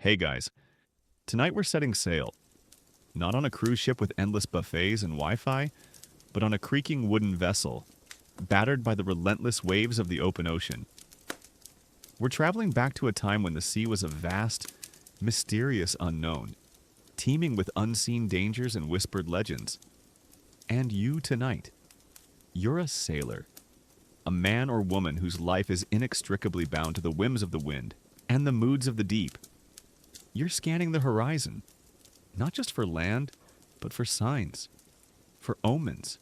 Hey guys, tonight we're setting sail. Not on a cruise ship with endless buffets and Wi-Fi, but on a creaking wooden vessel, battered by the relentless waves of the open ocean. We're traveling back to a time when the sea was a vast, mysterious unknown, teeming with unseen dangers and whispered legends. And you tonight, you're a sailor, a man or woman whose life is inextricably bound to the whims of the wind and the moods of the deep. You're scanning the horizon, not just for land, but for signs, for omens,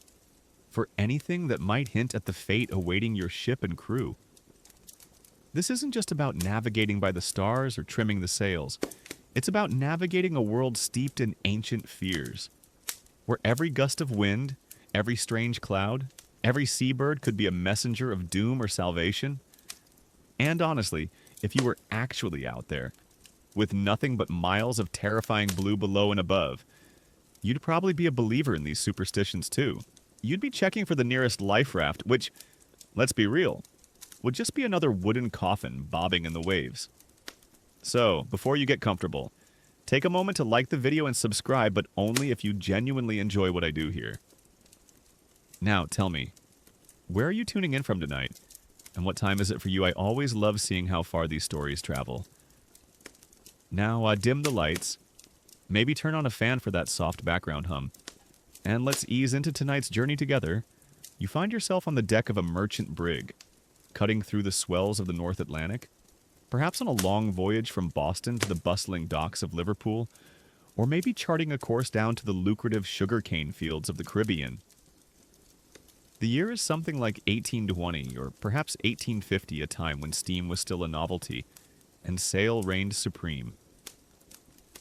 for anything that might hint at the fate awaiting your ship and crew. This isn't just about navigating by the stars or trimming the sails. It's about navigating a world steeped in ancient fears, where every gust of wind, every strange cloud, every seabird could be a messenger of doom or salvation. And honestly, if you were actually out there, with nothing but miles of terrifying blue below and above, you'd probably be a believer in these superstitions too. You'd be checking for the nearest life raft, which, let's be real, would just be another wooden coffin bobbing in the waves. So, before you get comfortable, take a moment to like the video and subscribe, but only if you genuinely enjoy what I do here. Now, tell me, where are you tuning in from tonight? And what time is it for you? I always love seeing how far these stories travel. Now, dim the lights, maybe turn on a fan for that soft background hum, and let's ease into tonight's journey together. You find yourself on the deck of a merchant brig, cutting through the swells of the North Atlantic, perhaps on a long voyage from Boston to the bustling docks of Liverpool, or maybe charting a course down to the lucrative sugarcane fields of the Caribbean. The year is something like 1820 or perhaps 1850, a time when steam was still a novelty, and sail reigned supreme.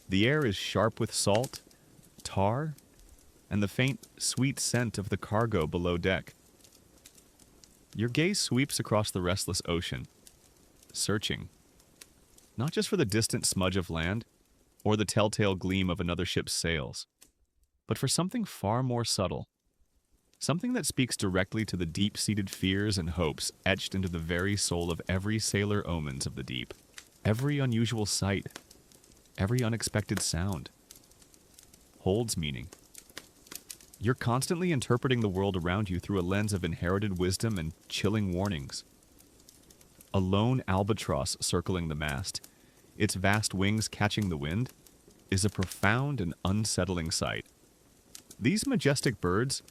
The air is sharp with salt, tar, and the faint, sweet scent of the cargo below deck. Your gaze sweeps across the restless ocean, searching, not just for the distant smudge of land or the telltale gleam of another ship's sails, but for something far more subtle, something that speaks directly to the deep-seated fears and hopes etched into the very soul of every sailor omens of the deep. Every unusual sight, every unexpected sound, holds meaning. You're constantly interpreting the world around you through a lens of inherited wisdom and chilling warnings. A lone albatross circling the mast, its vast wings catching the wind, is a profound and unsettling sight. These majestic birds,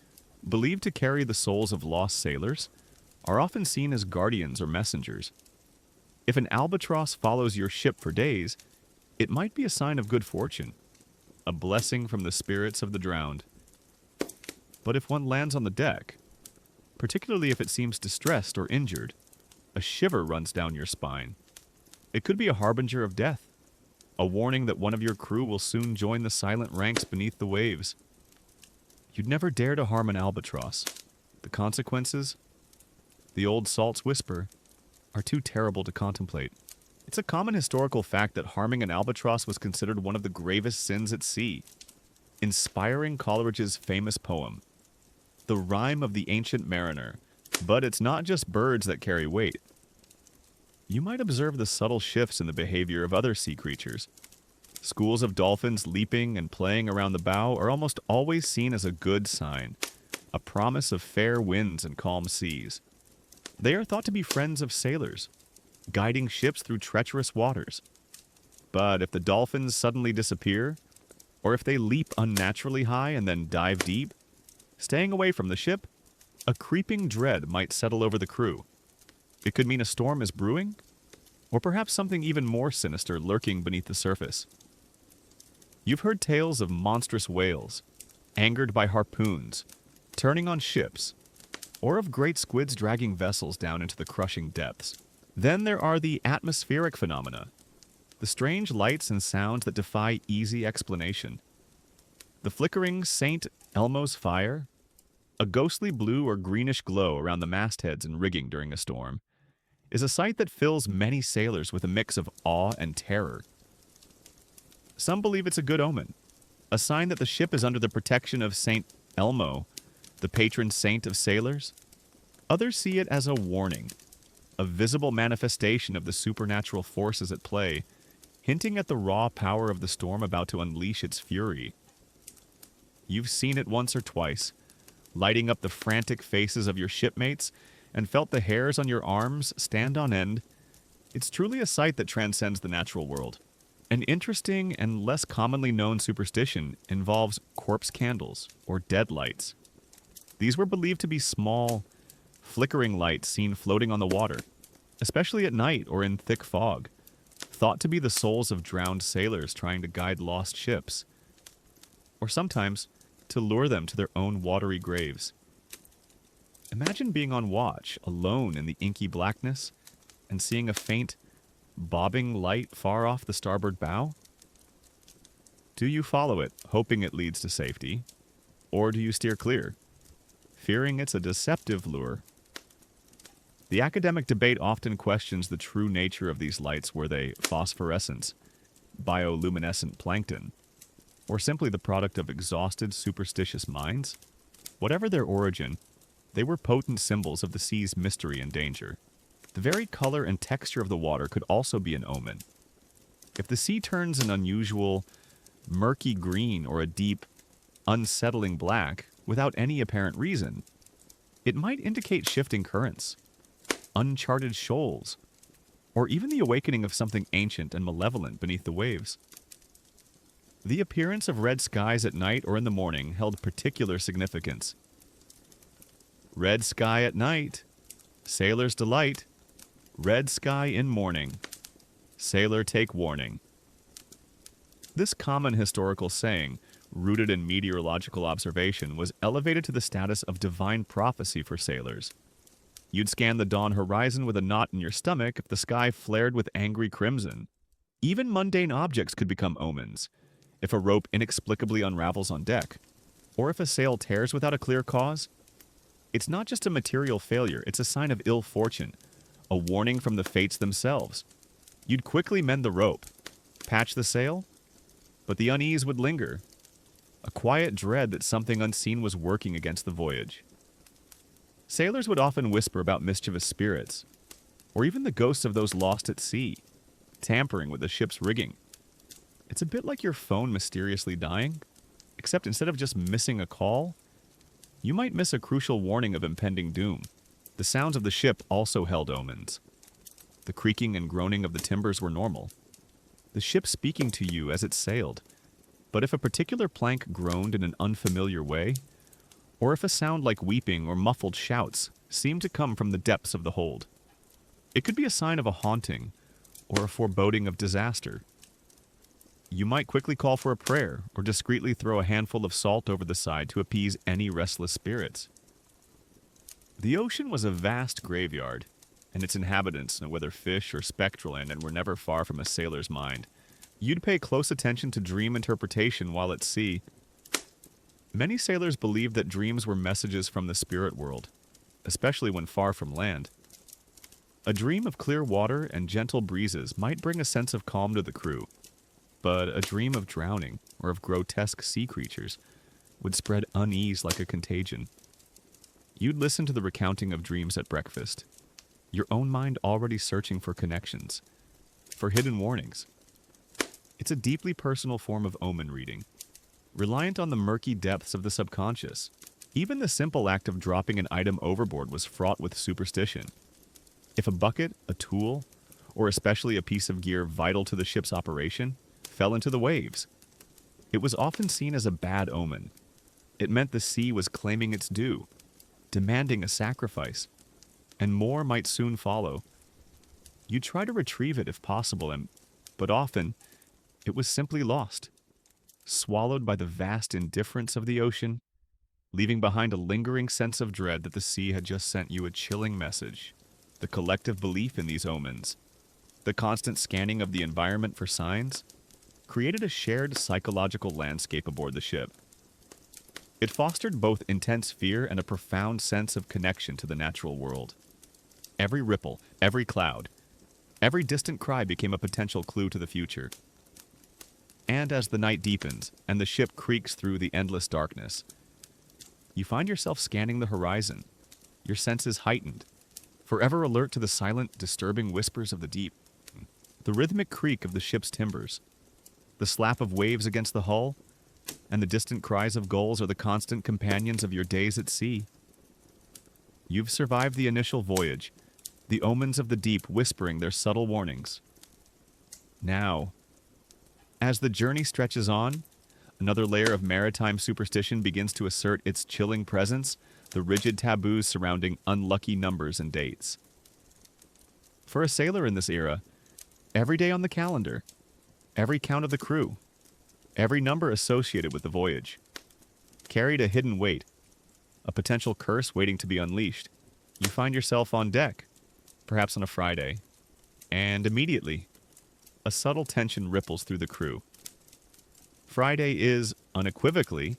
believed to carry the souls of lost sailors, are often seen as guardians or messengers. If an albatross follows your ship for days, it might be a sign of good fortune, a blessing from the spirits of the drowned. But if one lands on the deck, particularly if it seems distressed or injured, a shiver runs down your spine. It could be a harbinger of death, a warning that one of your crew will soon join the silent ranks beneath the waves. You'd never dare to harm an albatross. The consequences, the old salt's whisper, are too terrible to contemplate. It's a common historical fact that harming an albatross was considered one of the gravest sins at sea, inspiring Coleridge's famous poem, The Rime of the Ancient Mariner. But it's not just birds that carry weight. You might observe the subtle shifts in the behavior of other sea creatures. Schools of dolphins leaping and playing around the bow are almost always seen as a good sign, a promise of fair winds and calm seas. They are thought to be friends of sailors, guiding ships through treacherous waters. But if the dolphins suddenly disappear, or if they leap unnaturally high and then dive deep, staying away from the ship, a creeping dread might settle over the crew. It could mean a storm is brewing, or perhaps something even more sinister lurking beneath the surface. You've heard tales of monstrous whales, angered by harpoons, turning on ships, or of great squids dragging vessels down into the crushing depths. Then there are the atmospheric phenomena, the strange lights and sounds that defy easy explanation. The flickering St. Elmo's fire, a ghostly blue or greenish glow around the mastheads and rigging during a storm, is a sight that fills many sailors with a mix of awe and terror. Some believe it's a good omen, a sign that the ship is under the protection of St. Elmo, the patron saint of sailors. Others see it as a warning, a visible manifestation of the supernatural forces at play, hinting at the raw power of the storm about to unleash its fury. You've seen it once or twice, lighting up the frantic faces of your shipmates and felt the hairs on your arms stand on end. It's truly a sight that transcends the natural world. An interesting and less commonly known superstition involves corpse candles, or dead lights. These were believed to be small, flickering lights seen floating on the water, especially at night or in thick fog, thought to be the souls of drowned sailors trying to guide lost ships, or sometimes to lure them to their own watery graves. Imagine being on watch, alone in the inky blackness, and seeing a faint, bobbing light far off the starboard bow? Do you follow it, hoping it leads to safety, or do you steer clear, fearing it's a deceptive lure? The academic debate often questions the true nature of these lights. Were they phosphorescence, bioluminescent plankton, or simply the product of exhausted, superstitious minds? Whatever their origin, they were potent symbols of the sea's mystery and danger. The very color and texture of the water could also be an omen. If the sea turns an unusual, murky green or a deep, unsettling black without any apparent reason, it might indicate shifting currents, uncharted shoals, or even the awakening of something ancient and malevolent beneath the waves. The appearance of red skies at night or in the morning held particular significance. Red sky at night, sailor's delight. Red sky in morning, sailor take warning. This common historical saying, rooted in meteorological observation, was elevated to the status of divine prophecy for sailors. You'd scan the dawn horizon with a knot in your stomach if the sky flared with angry crimson. Even mundane objects could become omens, if a rope inexplicably unravels on deck, or if a sail tears without a clear cause. It's not just a material failure, it's a sign of ill fortune, a warning from the fates themselves. You'd quickly mend the rope, patch the sail, but the unease would linger, a quiet dread that something unseen was working against the voyage. Sailors would often whisper about mischievous spirits, or even the ghosts of those lost at sea, tampering with the ship's rigging. It's a bit like your phone mysteriously dying, except instead of just missing a call, you might miss a crucial warning of impending doom. The sounds of the ship also held omens. The creaking and groaning of the timbers were normal, the ship speaking to you as it sailed. But if a particular plank groaned in an unfamiliar way, or if a sound like weeping or muffled shouts seemed to come from the depths of the hold, it could be a sign of a haunting or a foreboding of disaster. You might quickly call for a prayer or discreetly throw a handful of salt over the side to appease any restless spirits. The ocean was a vast graveyard, and its inhabitants, whether fish or spectral and were never far from a sailor's mind. You'd pay close attention to dream interpretation while at sea. Many sailors believed that dreams were messages from the spirit world, especially when far from land. A dream of clear water and gentle breezes might bring a sense of calm to the crew, but a dream of drowning or of grotesque sea creatures would spread unease like a contagion. You'd listen to the recounting of dreams at breakfast, your own mind already searching for connections, for hidden warnings. It's a deeply personal form of omen reading, reliant on the murky depths of the subconscious. Even the simple act of dropping an item overboard was fraught with superstition. If a bucket, a tool, or especially a piece of gear vital to the ship's operation fell into the waves, it was often seen as a bad omen. It meant the sea was claiming its due, demanding a sacrifice, and more might soon follow. You try to retrieve it if possible, but often it was simply lost, swallowed by the vast indifference of the ocean, leaving behind a lingering sense of dread that the sea had just sent you a chilling message. The collective belief in these omens, the constant scanning of the environment for signs, created a shared psychological landscape aboard the ship. It fostered both intense fear and a profound sense of connection to the natural world. Every ripple, every cloud, every distant cry became a potential clue to the future. And as the night deepens and the ship creaks through the endless darkness, you find yourself scanning the horizon, your senses heightened, forever alert to the silent, disturbing whispers of the deep. the rhythmic creak of the ship's timbers, the slap of waves against the hull, and the distant cries of gulls are the constant companions of your days at sea. You've survived the initial voyage, the omens of the deep whispering their subtle warnings. Now, as the journey stretches on, another layer of maritime superstition begins to assert its chilling presence, the rigid taboos surrounding unlucky numbers and dates. For a sailor in this era, every day on the calendar, every count of the crew, every number associated with the voyage, carried a hidden weight, a potential curse waiting to be unleashed. You find yourself on deck, perhaps on a Friday, and immediately, a subtle tension ripples through the crew. Friday is, unequivocally,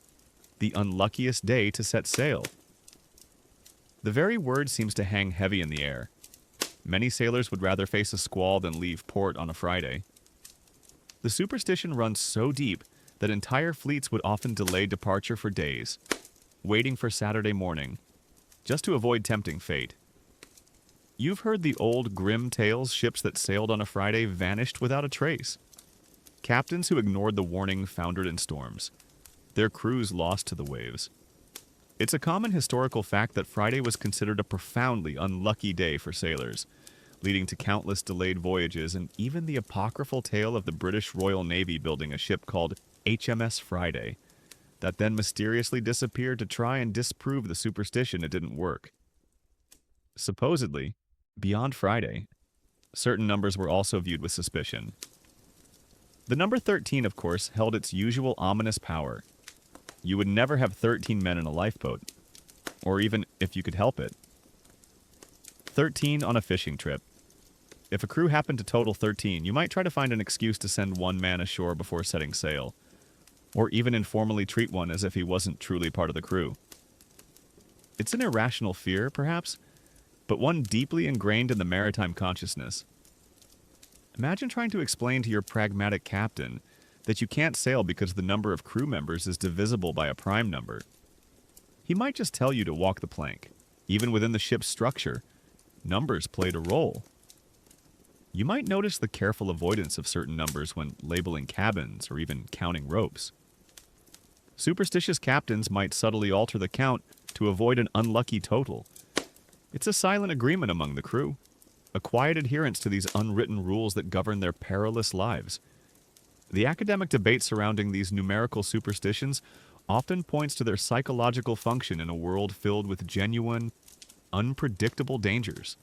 the unluckiest day to set sail. The very word seems to hang heavy in the air. Many sailors would rather face a squall than leave port on a Friday. The superstition runs so deep that entire fleets would often delay departure for days, waiting for Saturday morning, just to avoid tempting fate. You've heard the old grim tales ships that sailed on a Friday vanished without a trace. Captains who ignored the warning foundered in storms, their crews lost to the waves. It's a common historical fact that Friday was considered a profoundly unlucky day for sailors, leading to countless delayed voyages and even the apocryphal tale of the British Royal Navy building a ship called HMS Friday, that then mysteriously disappeared to try and disprove the superstition it didn't work. Supposedly, beyond Friday, certain numbers were also viewed with suspicion. The number 13, of course, held its usual ominous power. You would never have 13 men in a lifeboat, or even if you could help it. 13 on a fishing trip. If a crew happened to total 13, you might try to find an excuse to send one man ashore before setting sail, or even informally treat one as if he wasn't truly part of the crew. It's an irrational fear, perhaps, but one deeply ingrained in the maritime consciousness. Imagine trying to explain to your pragmatic captain that you can't sail because the number of crew members is divisible by a prime number. He might just tell you to walk the plank. Even within the ship's structure, numbers played a role. You might notice the careful avoidance of certain numbers when labeling cabins or even counting ropes. Superstitious captains might subtly alter the count to avoid an unlucky total. It's a silent agreement among the crew, a quiet adherence to these unwritten rules that govern their perilous lives. The academic debate surrounding these numerical superstitions often points to their psychological function in a world filled with genuine, unpredictable dangers.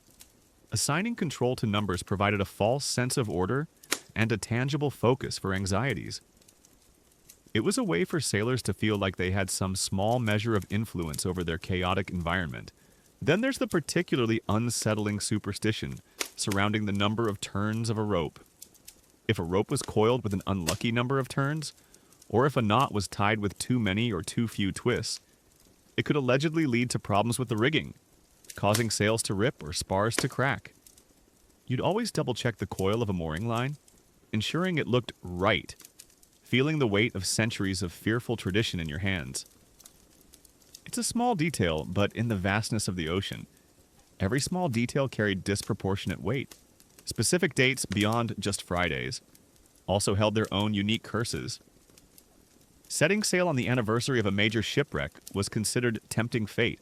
Assigning control to numbers provided a false sense of order and a tangible focus for anxieties. It was a way for sailors to feel like they had some small measure of influence over their chaotic environment. Then there's the particularly unsettling superstition surrounding the number of turns of a rope. If a rope was coiled with an unlucky number of turns, or if a knot was tied with too many or too few twists, it could allegedly lead to problems with the rigging, causing sails to rip or spars to crack. You'd always double-check the coil of a mooring line, ensuring it looked right, feeling the weight of centuries of fearful tradition in your hands. It's a small detail, but in the vastness of the ocean, every small detail carried disproportionate weight. Specific dates beyond just Fridays also held their own unique curses. Setting sail on the anniversary of a major shipwreck was considered tempting fate.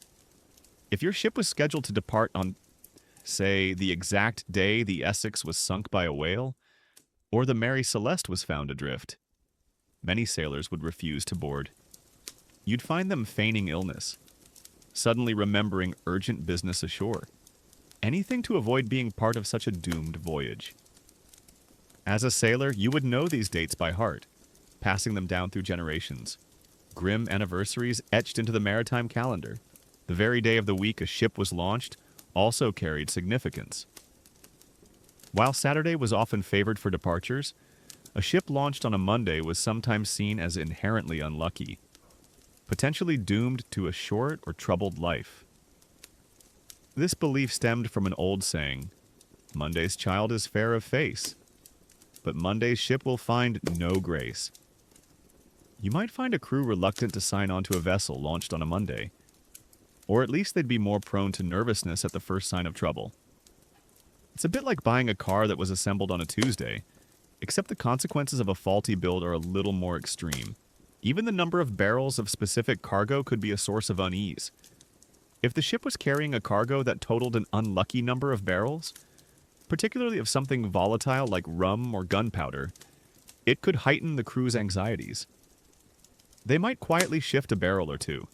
If your ship was scheduled to depart on, say, the exact day the Essex was sunk by a whale, or the Mary Celeste was found adrift, many sailors would refuse to board. You'd find them feigning illness, suddenly remembering urgent business ashore. Anything to avoid being part of such a doomed voyage. As a sailor, you would know these dates by heart, passing them down through generations. Grim anniversaries etched into the maritime calendar. The very day of the week a ship was launched also carried significance. While Saturday was often favored for departures, a ship launched on a Monday was sometimes seen as inherently unlucky, potentially doomed to a short or troubled life. This belief stemmed from an old saying, "Monday's child is fair of face, but Monday's ship will find no grace." You might find a crew reluctant to sign on to a vessel launched on a Monday, or at least they'd be more prone to nervousness at the first sign of trouble. It's a bit like buying a car that was assembled on a Tuesday, except the consequences of a faulty build are a little more extreme. Even the number of barrels of specific cargo could be a source of unease. If the ship was carrying a cargo that totaled an unlucky number of barrels, particularly of something volatile like rum or gunpowder, it could heighten the crew's anxieties. They might quietly shift a barrel or two,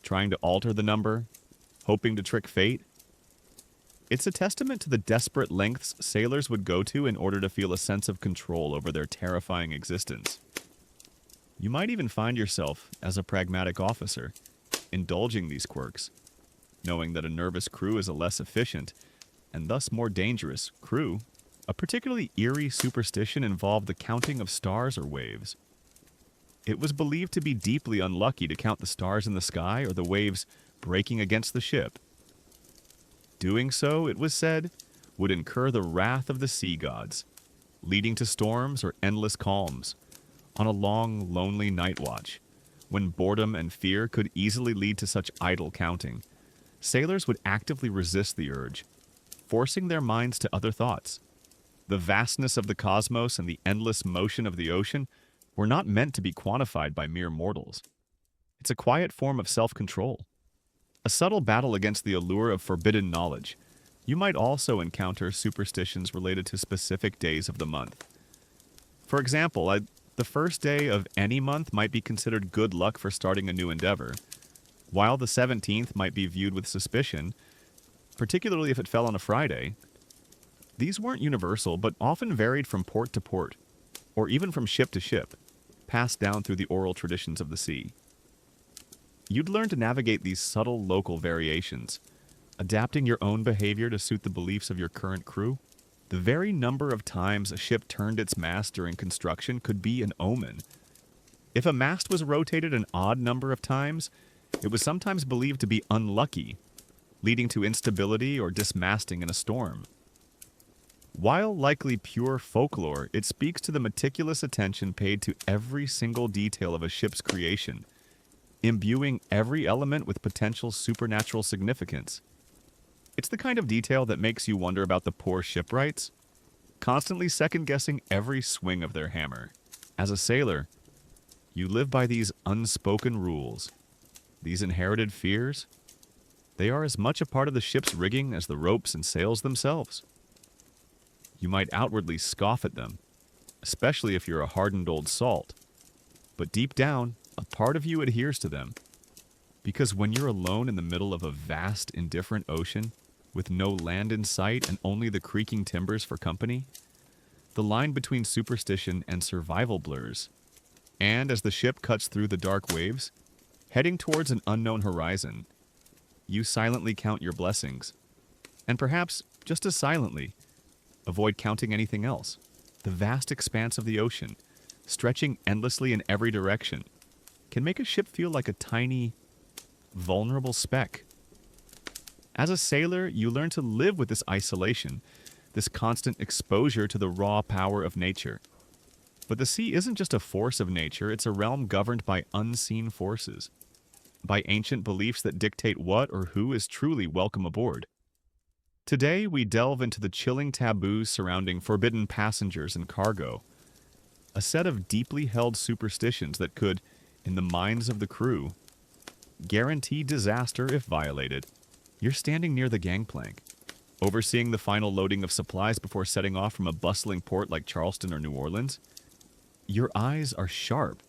trying to alter the number, hoping to trick fate. It's a testament to the desperate lengths sailors would go to in order to feel a sense of control over their terrifying existence. You might even find yourself, as a pragmatic officer, indulging these quirks, knowing that a nervous crew is a less efficient, and thus more dangerous, crew. A particularly eerie superstition involved the counting of stars or waves. It was believed to be deeply unlucky to count the stars in the sky or the waves breaking against the ship. Doing so, it was said, would incur the wrath of the sea gods, leading to storms or endless calms on a long, lonely night watch, when boredom and fear could easily lead to such idle counting. Sailors would actively resist the urge, forcing their minds to other thoughts. The vastness of the cosmos and the endless motion of the ocean were not meant to be quantified by mere mortals. It's a quiet form of self-control, a subtle battle against the allure of forbidden knowledge. You might also encounter superstitions related to specific days of the month. For example, the first day of any month might be considered good luck for starting a new endeavor, while the 17th might be viewed with suspicion, particularly if it fell on a Friday. These weren't universal, but often varied from port to port, or even from ship to ship, passed down through the oral traditions of the sea. You'd learn to navigate these subtle local variations, adapting your own behavior to suit the beliefs of your current crew. The very number of times a ship turned its mast during construction could be an omen. If a mast was rotated an odd number of times, it was sometimes believed to be unlucky, leading to instability or dismasting in a storm. While likely pure folklore, it speaks to the meticulous attention paid to every single detail of a ship's creation, imbuing every element with potential supernatural significance. It's the kind of detail that makes you wonder about the poor shipwrights, constantly second-guessing every swing of their hammer. As a sailor, you live by these unspoken rules, these inherited fears. They are as much a part of the ship's rigging as the ropes and sails themselves. You might outwardly scoff at them, especially if you're a hardened old salt, but deep down, a part of you adheres to them. Because when you're alone in the middle of a vast, indifferent ocean, with no land in sight and only the creaking timbers for company, the line between superstition and survival blurs. And as the ship cuts through the dark waves, heading towards an unknown horizon, you silently count your blessings. And perhaps, just as silently, avoid counting anything else. The vast expanse of the ocean, stretching endlessly in every direction, can make a ship feel like a tiny, vulnerable speck. As a sailor, you learn to live with this isolation, this constant exposure to the raw power of nature. But the sea isn't just a force of nature, it's a realm governed by unseen forces, by ancient beliefs that dictate what or who is truly welcome aboard. Today, we delve into the chilling taboos surrounding forbidden passengers and cargo, a set of deeply held superstitions that could, in the minds of the crew, guarantee disaster if violated. You're standing near the gangplank, overseeing the final loading of supplies before setting off from a bustling port like Charleston or New Orleans. Your eyes are sharp,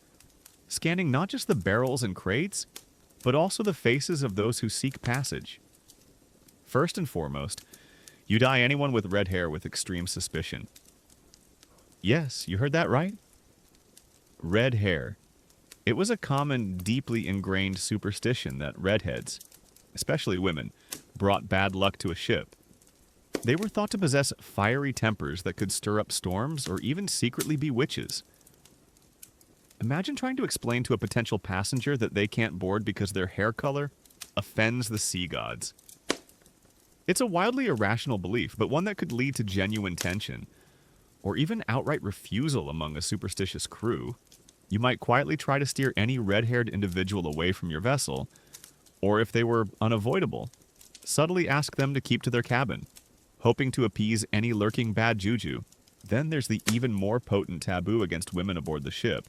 scanning not just the barrels and crates, but also the faces of those who seek passage. First and foremost, you'd eye anyone with red hair with extreme suspicion. Yes, you heard that right. Red hair. It was a common, deeply ingrained superstition that redheads, especially women, brought bad luck to a ship. They were thought to possess fiery tempers that could stir up storms or even secretly be witches. Imagine trying to explain to a potential passenger that they can't board because their hair color offends the sea gods. It's a wildly irrational belief, but one that could lead to genuine tension, or even outright refusal among a superstitious crew. You might quietly try to steer any red-haired individual away from your vessel, or if they were unavoidable, subtly ask them to keep to their cabin. hoping to appease any lurking bad juju. Then there's the even more potent taboo against women aboard the ship,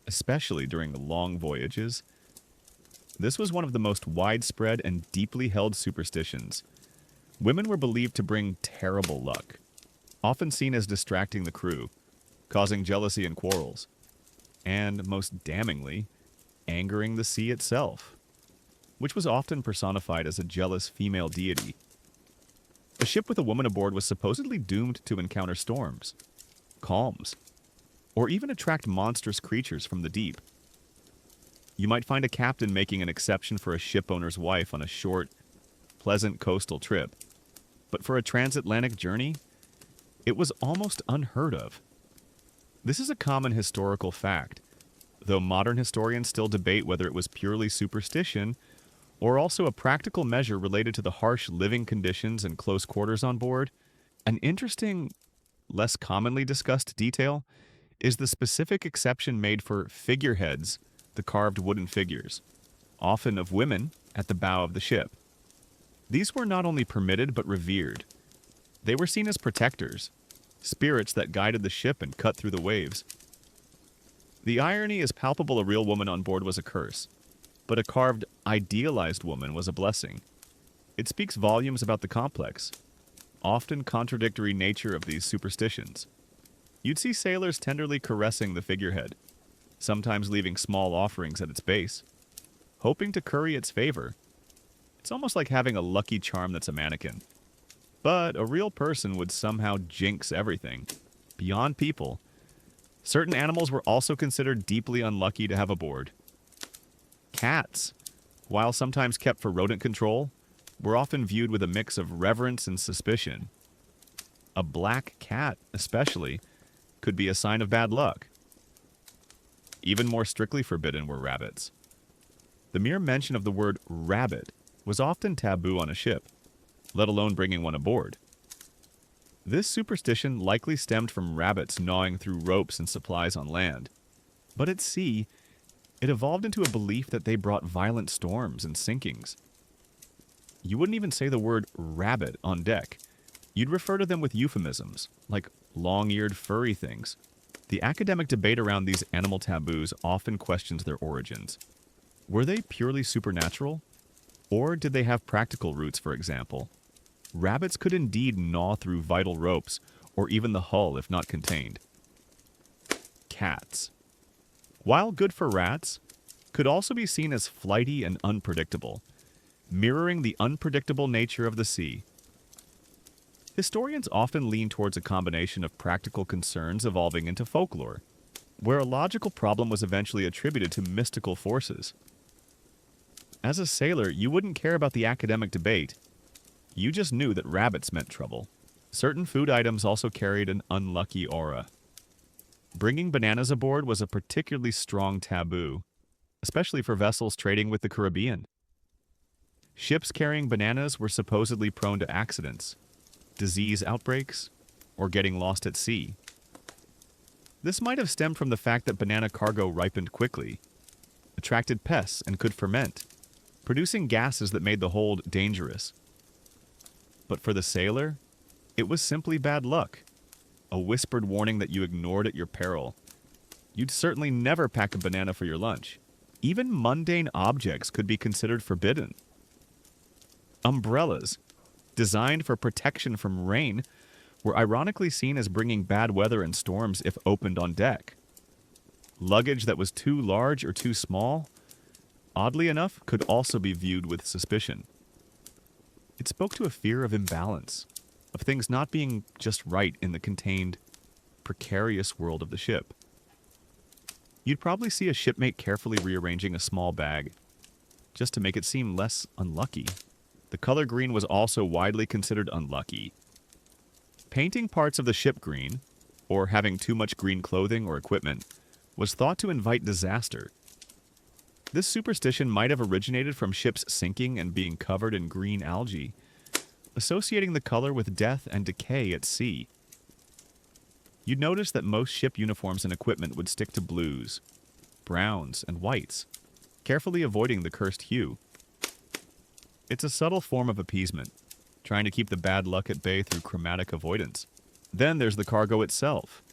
especially during the long voyages. This was one of the most widespread and deeply held superstitions. Women were believed to bring terrible luck, often seen as distracting the crew, causing jealousy and quarrels, and, most damningly, angering the sea itself, which was often personified as a jealous female deity. A ship with a woman aboard was supposedly doomed to encounter storms, calms, or even attract monstrous creatures from the deep. You might find a captain making an exception for a ship owner's wife on a short, pleasant coastal trip, but for a transatlantic journey, it was almost unheard of. This is a common historical fact, though modern historians still debate whether it was purely superstition or also a practical measure related to the harsh living conditions and close quarters on board. An interesting, less commonly discussed detail is the specific exception made for figureheads, the carved wooden figures, often of women, at the bow of the ship. These were not only permitted but revered. They were seen as protectors, spirits that guided the ship and cut through the waves. The irony is palpable. A real woman on board was a curse, but a carved, idealized woman was a blessing. It speaks volumes about the complex, often contradictory nature of these superstitions. You'd see sailors tenderly caressing the figurehead, sometimes leaving small offerings at its base, hoping to curry its favor. It's almost like having a lucky charm that's a mannequin. But a real person would somehow jinx everything. Beyond people, certain animals were also considered deeply unlucky to have aboard. Cats, while sometimes kept for rodent control, were often viewed with a mix of reverence and suspicion. A black cat, especially, could be a sign of bad luck. Even more strictly forbidden were rabbits. The mere mention of the word rabbit was often taboo on a ship, let alone bringing one aboard. This superstition likely stemmed from rabbits gnawing through ropes and supplies on land. But at sea, it evolved into a belief that they brought violent storms and sinkings. You wouldn't even say the word rabbit on deck. You'd refer to them with euphemisms, like long-eared furry things. The academic debate around these animal taboos often questions their origins. Were they purely supernatural? Or did they have practical roots, for example? Rabbits could indeed gnaw through vital ropes, or even the hull if not contained. Cats, while good for rats, could also be seen as flighty and unpredictable, mirroring the unpredictable nature of the sea. Historians often lean towards a combination of practical concerns evolving into folklore, where a logical problem was eventually attributed to mystical forces. As a sailor, you wouldn't care about the academic debate. You just knew that rabbits meant trouble. Certain food items also carried an unlucky aura. Bringing bananas aboard was a particularly strong taboo, especially for vessels trading with the Caribbean. Ships carrying bananas were supposedly prone to accidents, disease outbreaks, or getting lost at sea. This might have stemmed from the fact that banana cargo ripened quickly, attracted pests, and could ferment, producing gases that made the hold dangerous. But for the sailor, it was simply bad luck, a whispered warning that you ignored at your peril. You'd certainly never pack a banana for your lunch. Even mundane objects could be considered forbidden. Umbrellas, designed for protection from rain, were ironically seen as bringing bad weather and storms if opened on deck. Luggage that was too large or too small, oddly enough, could also be viewed with suspicion. It spoke to a fear of imbalance, of things not being just right in the contained, precarious world of the ship. You'd probably see a shipmate carefully rearranging a small bag, just to make it seem less unlucky. The color green was also widely considered unlucky. Painting parts of the ship green, or having too much green clothing or equipment, was thought to invite disaster. This superstition might have originated from ships sinking and being covered in green algae, associating the color with death and decay at sea. You'd notice that most ship uniforms and equipment would stick to blues, browns, and whites, carefully avoiding the cursed hue. It's a subtle form of appeasement, trying to keep the bad luck at bay through chromatic avoidance. Then there's the cargo itself.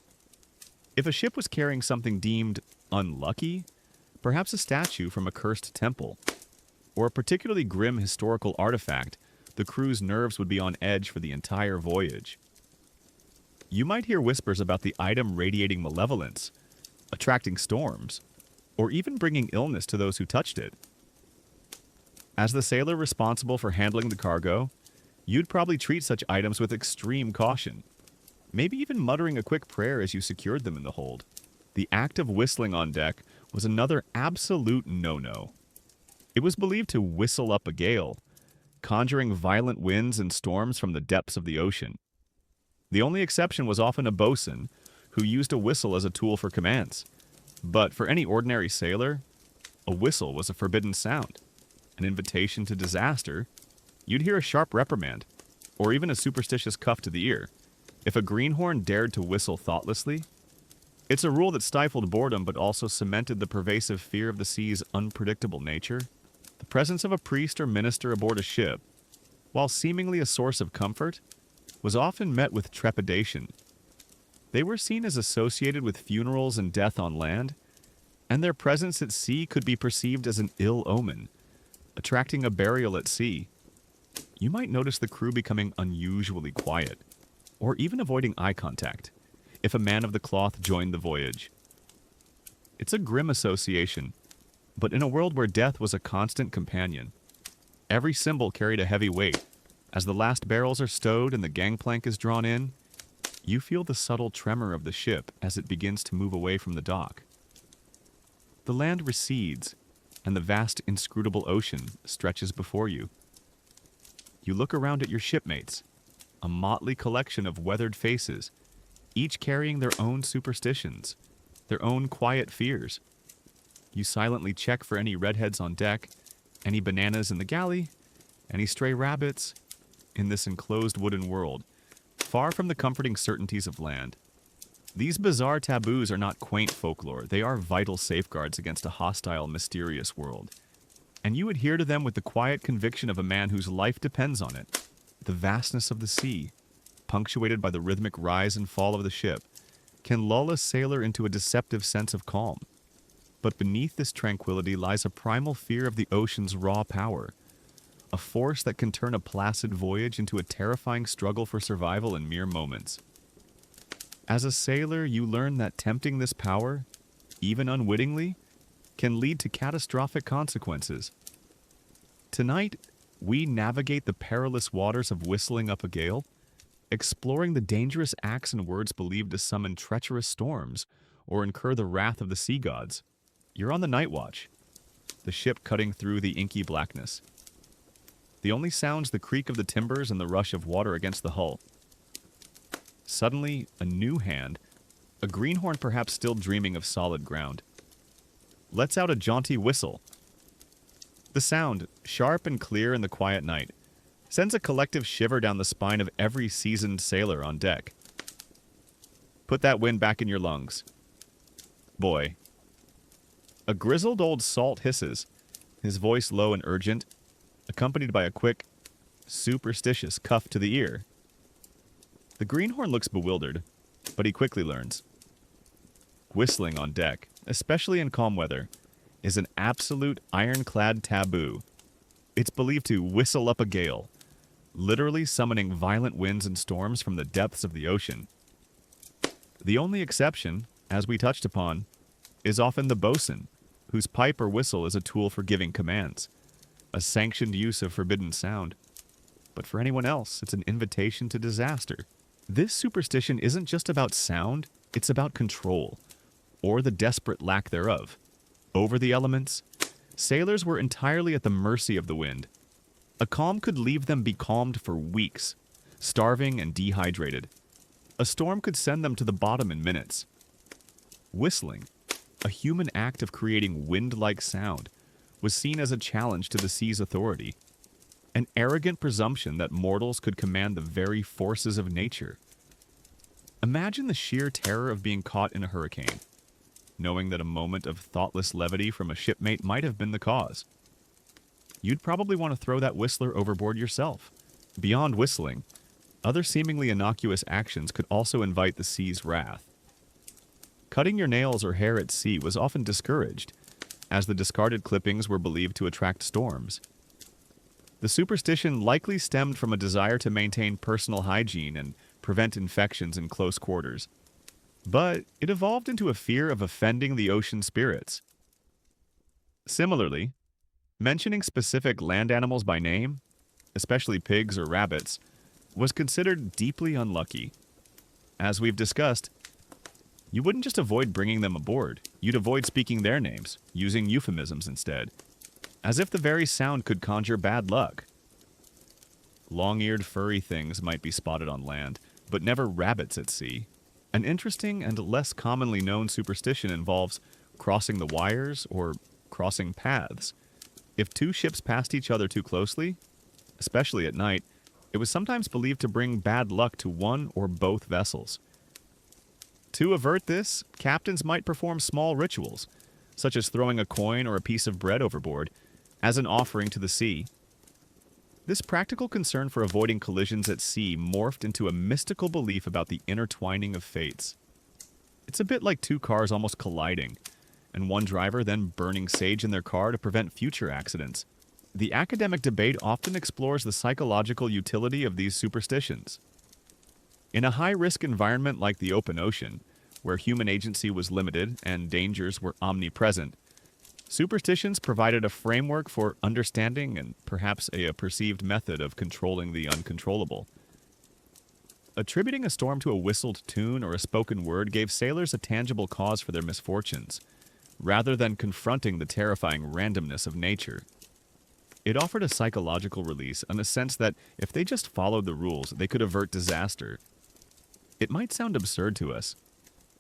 If a ship was carrying something deemed unlucky, perhaps a statue from a cursed temple, or a particularly grim historical artifact, the crew's nerves would be on edge for the entire voyage. You might hear whispers about the item radiating malevolence, attracting storms, or even bringing illness to those who touched it. As the sailor responsible for handling the cargo, you'd probably treat such items with extreme caution, maybe even muttering a quick prayer as you secured them in the hold. The act of whistling on deck was another absolute no-no. It was believed to whistle up a gale, conjuring violent winds and storms from the depths of the ocean. The only exception was often a bosun, who used a whistle as a tool for commands. But for any ordinary sailor, a whistle was a forbidden sound, an invitation to disaster. You'd hear a sharp reprimand, or even a superstitious cuff to the ear, if a greenhorn dared to whistle thoughtlessly. It's a rule that stifled boredom but also cemented the pervasive fear of the sea's unpredictable nature. The presence of a priest or minister aboard a ship, while seemingly a source of comfort, was often met with trepidation. They were seen as associated with funerals and death on land, and their presence at sea could be perceived as an ill omen, attracting a burial at sea. You might notice the crew becoming unusually quiet, or even avoiding eye contact, if a man of the cloth joined the voyage. It's a grim association, but in a world where death was a constant companion, every symbol carried a heavy weight. As the last barrels are stowed and the gangplank is drawn in, you feel the subtle tremor of the ship as it begins to move away from the dock. The land recedes, and the vast, inscrutable ocean stretches before you. You look around at your shipmates, a motley collection of weathered faces, each carrying their own superstitions, their own quiet fears. You silently check for any redheads on deck, any bananas in the galley, any stray rabbits in this enclosed wooden world, far from the comforting certainties of land. These bizarre taboos are not quaint folklore, they are vital safeguards against a hostile, mysterious world. And you adhere to them with the quiet conviction of a man whose life depends on it. The vastness of the sea, punctuated by the rhythmic rise and fall of the ship, can lull a sailor into a deceptive sense of calm. But beneath this tranquility lies a primal fear of the ocean's raw power, a force that can turn a placid voyage into a terrifying struggle for survival in mere moments. As a sailor, you learn that tempting this power, even unwittingly, can lead to catastrophic consequences. Tonight, we navigate the perilous waters of whistling up a gale, exploring the dangerous acts and words believed to summon treacherous storms or incur the wrath of the sea gods. You're on the night watch, the ship cutting through the inky blackness. The only sound's the creak of the timbers and the rush of water against the hull. Suddenly, a new hand, a greenhorn perhaps still dreaming of solid ground, lets out a jaunty whistle. The sound, sharp and clear in the quiet night, sends a collective shiver down the spine of every seasoned sailor on deck. Put that wind back in your lungs, boy. A grizzled old salt hisses, his voice low and urgent, accompanied by a quick, superstitious cuff to the ear. The greenhorn looks bewildered, but he quickly learns. Whistling on deck, especially in calm weather, is an absolute ironclad taboo. It's believed to whistle up a gale, literally summoning violent winds and storms from the depths of the ocean. The only exception, as we touched upon, is often the bosun, whose pipe or whistle is a tool for giving commands, a sanctioned use of forbidden sound. But for anyone else, it's an invitation to disaster. This superstition isn't just about sound, it's about control, or the desperate lack thereof. Over the elements, sailors were entirely at the mercy of the wind. A calm could leave them becalmed for weeks, starving and dehydrated. A storm could send them to the bottom in minutes. Whistling, a human act of creating wind-like sound, was seen as a challenge to the sea's authority, an arrogant presumption that mortals could command the very forces of nature. Imagine the sheer terror of being caught in a hurricane, knowing that a moment of thoughtless levity from a shipmate might have been the cause. You'd probably want to throw that whistler overboard yourself, Beyond whistling, other seemingly innocuous actions could also invite the sea's wrath. Cutting your nails or hair at sea was often discouraged, as the discarded clippings were believed to attract storms. The superstition likely stemmed from a desire to maintain personal hygiene and prevent infections in close quarters. But it evolved into a fear of offending the ocean spirits. Similarly, mentioning specific land animals by name, especially pigs or rabbits, was considered deeply unlucky. As we've discussed, you wouldn't just avoid bringing them aboard, you'd avoid speaking their names, using euphemisms instead, as if the very sound could conjure bad luck. Long-eared furry things might be spotted on land, but never rabbits at sea. An interesting and less commonly known superstition involves crossing the wires or crossing paths. If two ships passed each other too closely, especially at night, it was sometimes believed to bring bad luck to one or both vessels. To avert this, captains might perform small rituals, such as throwing a coin or a piece of bread overboard, as an offering to the sea. This practical concern for avoiding collisions at sea morphed into a mystical belief about the intertwining of fates. It's a bit like two cars almost colliding, and one driver then burning sage in their car to prevent future accidents. The academic debate often explores the psychological utility of these superstitions. In a high-risk environment like the open ocean, where human agency was limited and dangers were omnipresent, superstitions provided a framework for understanding and perhaps a perceived method of controlling the uncontrollable. Attributing a storm to a whistled tune or a spoken word gave sailors a tangible cause for their misfortunes, rather than confronting the terrifying randomness of nature. It offered a psychological release in a sense that if they just followed the rules, they could avert disaster. It might sound absurd to us,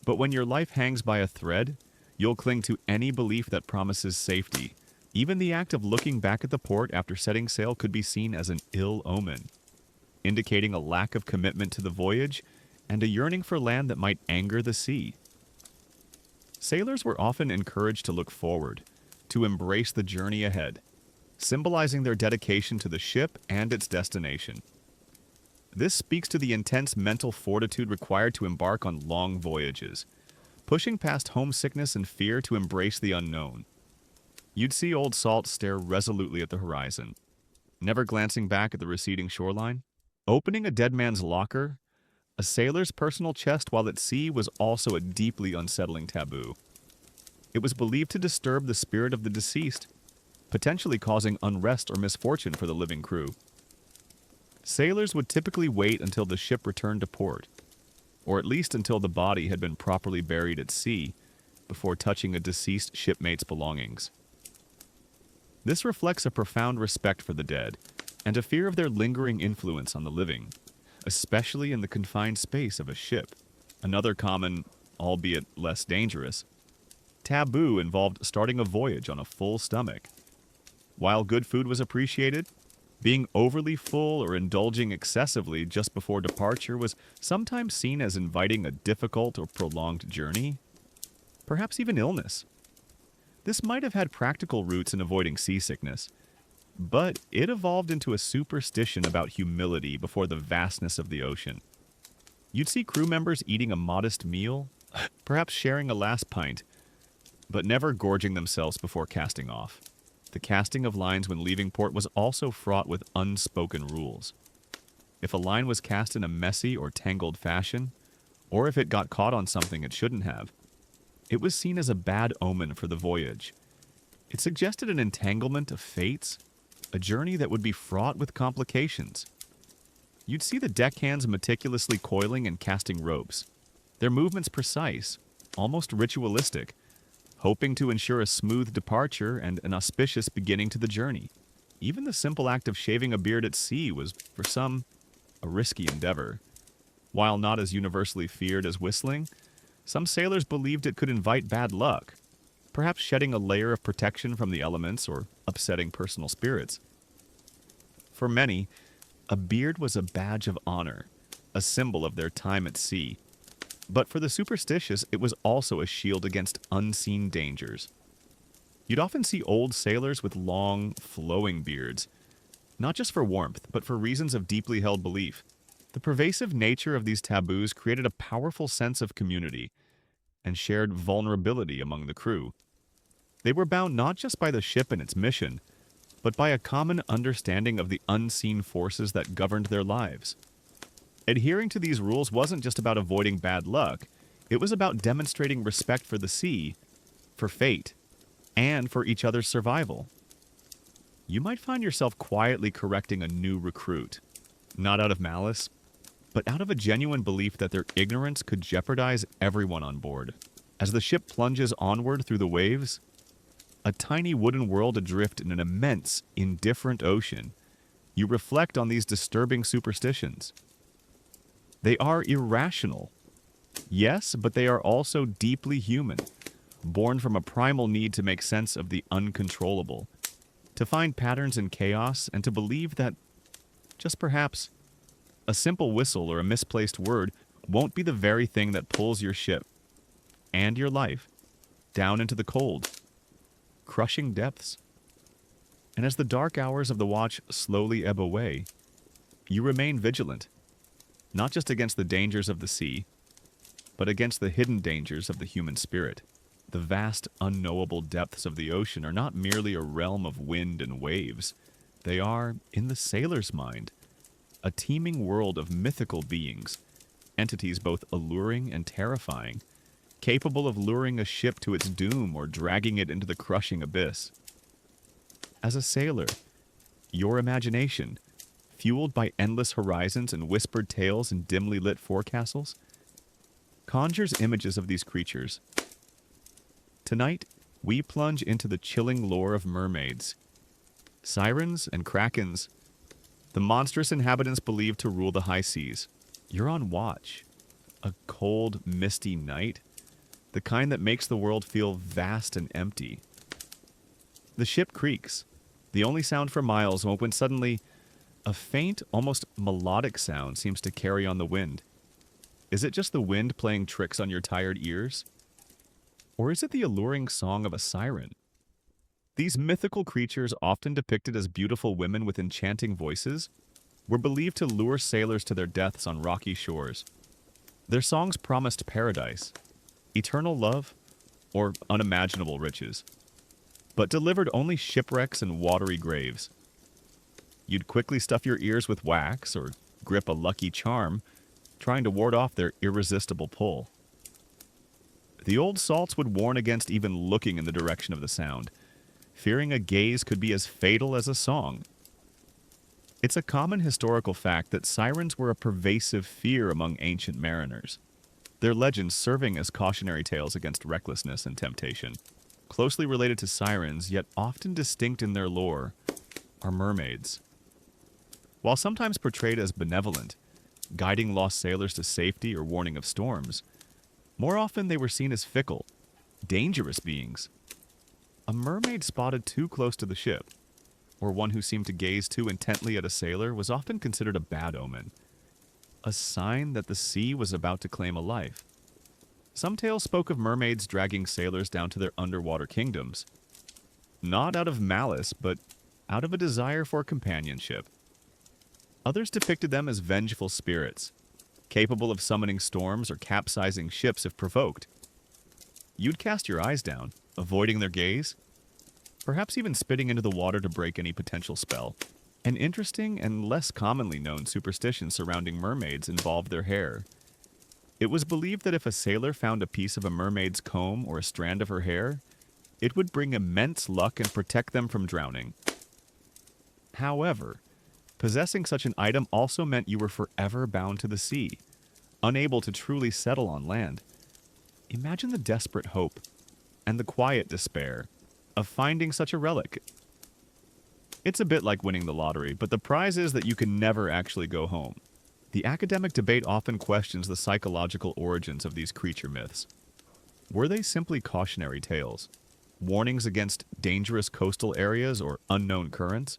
but when your life hangs by a thread, you'll cling to any belief that promises safety. Even the act of looking back at the port after setting sail could be seen as an ill omen, indicating a lack of commitment to the voyage and a yearning for land that might anger the sea. Sailors were often encouraged to look forward, to embrace the journey ahead, symbolizing their dedication to the ship and its destination. This speaks to the intense mental fortitude required to embark on long voyages, pushing past homesickness and fear to embrace the unknown. You'd see Old Salt stare resolutely at the horizon, never glancing back at the receding shoreline. Opening a dead man's locker, a sailor's personal chest while at sea, was also a deeply unsettling taboo. It was believed to disturb the spirit of the deceased, potentially causing unrest or misfortune for the living crew. Sailors would typically wait until the ship returned to port, or at least until the body had been properly buried at sea, before touching a deceased shipmate's belongings. This reflects a profound respect for the dead, and a fear of their lingering influence on the living, especially in the confined space of a ship. Another common, albeit less dangerous, taboo involved starting a voyage on a full stomach. While good food was appreciated, being overly full or indulging excessively just before departure was sometimes seen as inviting a difficult or prolonged journey, perhaps even illness. This might have had practical roots in avoiding seasickness, but it evolved into a superstition about humility before the vastness of the ocean. You'd see crew members eating a modest meal, perhaps sharing a last pint, but never gorging themselves before casting off. The casting of lines when leaving port was also fraught with unspoken rules. If a line was cast in a messy or tangled fashion, or if it got caught on something it shouldn't have, it was seen as a bad omen for the voyage. It suggested an entanglement of fates, a journey that would be fraught with complications. You'd see the deckhands meticulously coiling and casting ropes, their movements precise, almost ritualistic, hoping to ensure a smooth departure and an auspicious beginning to the journey. Even the simple act of shaving a beard at sea was, for some, a risky endeavor. While not as universally feared as whistling, some sailors believed it could invite bad luck, perhaps shedding a layer of protection from the elements or upsetting personal spirits. For many, a beard was a badge of honor, a symbol of their time at sea. But for the superstitious, it was also a shield against unseen dangers. You'd often see old sailors with long, flowing beards, not just for warmth, but for reasons of deeply held belief. The pervasive nature of these taboos created a powerful sense of community and shared vulnerability among the crew. They were bound not just by the ship and its mission, but by a common understanding of the unseen forces that governed their lives. Adhering to these rules wasn't just about avoiding bad luck, it was about demonstrating respect for the sea, for fate, and for each other's survival. You might find yourself quietly correcting a new recruit, not out of malice, but out of a genuine belief that their ignorance could jeopardize everyone on board. As the ship plunges onward through the waves, a tiny wooden world adrift in an immense, indifferent ocean, you reflect on these disturbing superstitions. They are irrational, yes, but they are also deeply human, born from a primal need to make sense of the uncontrollable, to find patterns in chaos, and to believe that, just perhaps, a simple whistle or a misplaced word won't be the very thing that pulls your ship and your life down into the cold, crushing depths. And as the dark hours of the watch slowly ebb away, you remain vigilant, not just against the dangers of the sea, but against the hidden dangers of the human spirit. The vast, unknowable depths of the ocean are not merely a realm of wind and waves. They are, in the sailor's mind, a teeming world of mythical beings, entities both alluring and terrifying, capable of luring a ship to its doom or dragging it into the crushing abyss. As a sailor, your imagination, fueled by endless horizons and whispered tales in dimly lit forecastles, conjures images of these creatures. Tonight, we plunge into the chilling lore of mermaids, sirens and krakens, the monstrous inhabitants believed to rule the high seas. You're on watch. A cold, misty night, the kind that makes the world feel vast and empty. The ship creaks, the only sound for miles, when suddenly a faint, almost melodic sound seems to carry on the wind. Is it just the wind playing tricks on your tired ears? Or is it the alluring song of a siren? These mythical creatures, often depicted as beautiful women with enchanting voices, were believed to lure sailors to their deaths on rocky shores. Their songs promised paradise, eternal love, or unimaginable riches, but delivered only shipwrecks and watery graves. You'd quickly stuff your ears with wax or grip a lucky charm, trying to ward off their irresistible pull. The old salts would warn against even looking in the direction of the sound, fearing a gaze could be as fatal as a song. It's a common historical fact that sirens were a pervasive fear among ancient mariners, their legends serving as cautionary tales against recklessness and temptation. Closely related to sirens, yet often distinct in their lore, are mermaids. While sometimes portrayed as benevolent, guiding lost sailors to safety or warning of storms, more often they were seen as fickle, dangerous beings. A mermaid spotted too close to the ship, or one who seemed to gaze too intently at a sailor, was often considered a bad omen, a sign that the sea was about to claim a life. Some tales spoke of mermaids dragging sailors down to their underwater kingdoms, not out of malice, but out of a desire for companionship. Others depicted them as vengeful spirits, capable of summoning storms or capsizing ships if provoked. You'd cast your eyes down, avoiding their gaze, perhaps even spitting into the water to break any potential spell. An interesting and less commonly known superstition surrounding mermaids involved their hair. It was believed that if a sailor found a piece of a mermaid's comb or a strand of her hair, it would bring immense luck and protect them from drowning. However, possessing such an item also meant you were forever bound to the sea, unable to truly settle on land. Imagine the desperate hope and the quiet despair of finding such a relic. It's a bit like winning the lottery, but the prize is that you can never actually go home. The academic debate often questions the psychological origins of these creature myths. Were they simply cautionary tales, warnings against dangerous coastal areas or unknown currents?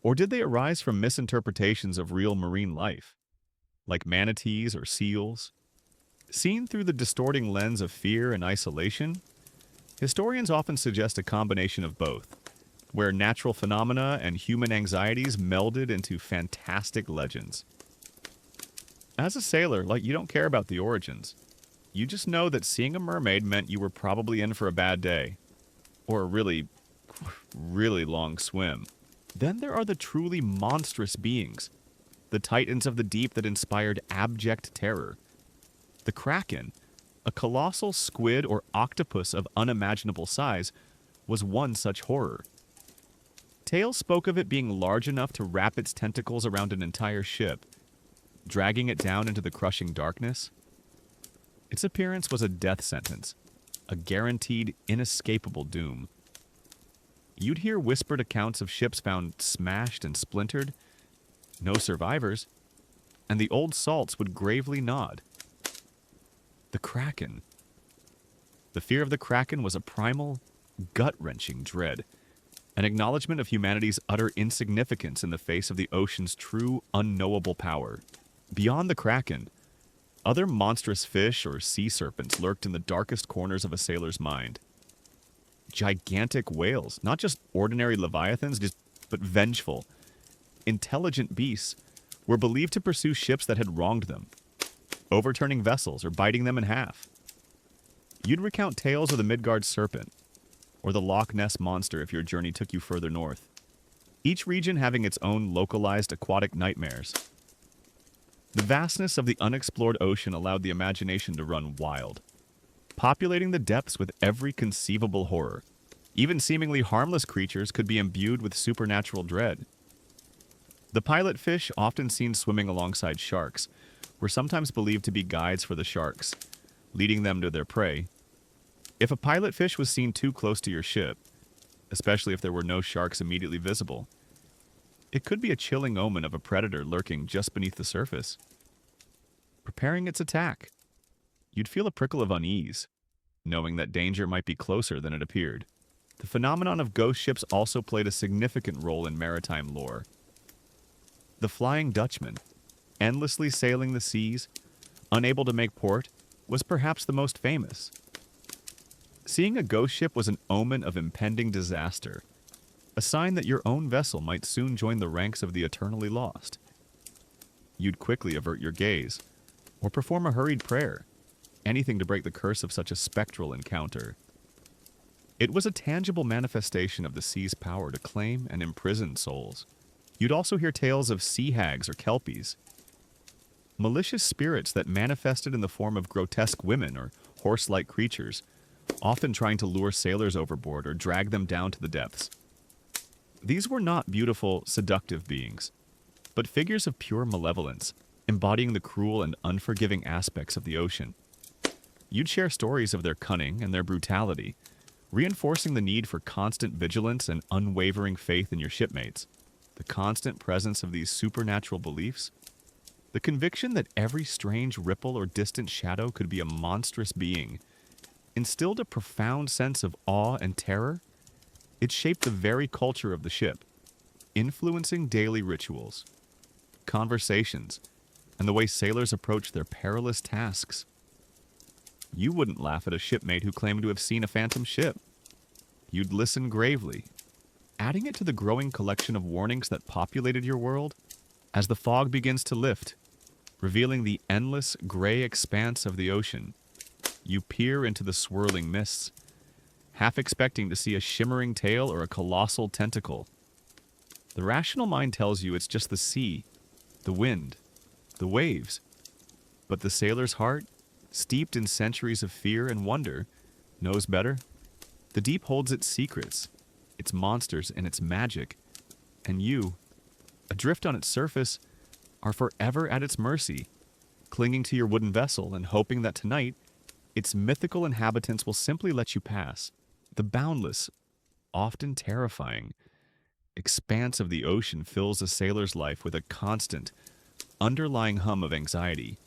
Or did they arise from misinterpretations of real marine life, like manatees or seals? Seen through the distorting lens of fear and isolation, historians often suggest a combination of both, where natural phenomena and human anxieties melded into fantastic legends. As a sailor, you don't care about the origins. You just know that seeing a mermaid meant you were probably in for a bad day. Or a really, really long swim. Then there are the truly monstrous beings. The titans of the deep that inspired abject terror. The Kraken, a colossal squid or octopus of unimaginable size, was one such horror. Tales spoke of it being large enough to wrap its tentacles around an entire ship, dragging it down into the crushing darkness. Its appearance was a death sentence, a guaranteed, inescapable doom. You'd hear whispered accounts of ships found smashed and splintered, no survivors, and the old salts would gravely nod. The Kraken. The fear of the Kraken was a primal, gut-wrenching dread, an acknowledgement of humanity's utter insignificance in the face of the ocean's true, unknowable power. Beyond the Kraken, other monstrous fish or sea serpents lurked in the darkest corners of a sailor's mind. Gigantic whales, not just ordinary leviathans, but vengeful, intelligent beasts, were believed to pursue ships that had wronged them, overturning vessels or biting them in half. You'd recount tales of the Midgard serpent, or the Loch Ness monster if your journey took you further north, each region having its own localized aquatic nightmares. The vastness of the unexplored ocean allowed the imagination to run wild, populating the depths with every conceivable horror. Even seemingly harmless creatures could be imbued with supernatural dread. The pilotfish, often seen swimming alongside sharks, were sometimes believed to be guides for the sharks, leading them to their prey. If a pilotfish was seen too close to your ship, especially if there were no sharks immediately visible, it could be a chilling omen of a predator lurking just beneath the surface, preparing its attack. You'd feel a prickle of unease, knowing that danger might be closer than it appeared. The phenomenon of ghost ships also played a significant role in maritime lore. The Flying Dutchman, endlessly sailing the seas, unable to make port, was perhaps the most famous. Seeing a ghost ship was an omen of impending disaster, a sign that your own vessel might soon join the ranks of the eternally lost. You'd quickly avert your gaze, or perform a hurried prayer, anything to break the curse of such a spectral encounter. It was a tangible manifestation of the sea's power to claim and imprison souls. You'd also hear tales of sea hags or kelpies, malicious spirits that manifested in the form of grotesque women or horse-like creatures, often trying to lure sailors overboard or drag them down to the depths. These were not beautiful, seductive beings, but figures of pure malevolence, embodying the cruel and unforgiving aspects of the ocean. You'd share stories of their cunning and their brutality, reinforcing the need for constant vigilance and unwavering faith in your shipmates. The constant presence of these supernatural beliefs, the conviction that every strange ripple or distant shadow could be a monstrous being, instilled a profound sense of awe and terror. It shaped the very culture of the ship, influencing daily rituals, conversations, and the way sailors approached their perilous tasks. You wouldn't laugh at a shipmate who claimed to have seen a phantom ship. You'd listen gravely, adding it to the growing collection of warnings that populated your world. As the fog begins to lift, revealing the endless gray expanse of the ocean, you peer into the swirling mists, half expecting to see a shimmering tail or a colossal tentacle. The rational mind tells you it's just the sea, the wind, the waves. But the sailor's heart, steeped in centuries of fear and wonder, knows better. The deep holds its secrets, its monsters, and its magic, and you, adrift on its surface, are forever at its mercy, clinging to your wooden vessel and hoping that tonight its mythical inhabitants will simply let you pass. The boundless, often terrifying, expanse of the ocean fills a sailor's life with a constant, underlying hum of anxiety.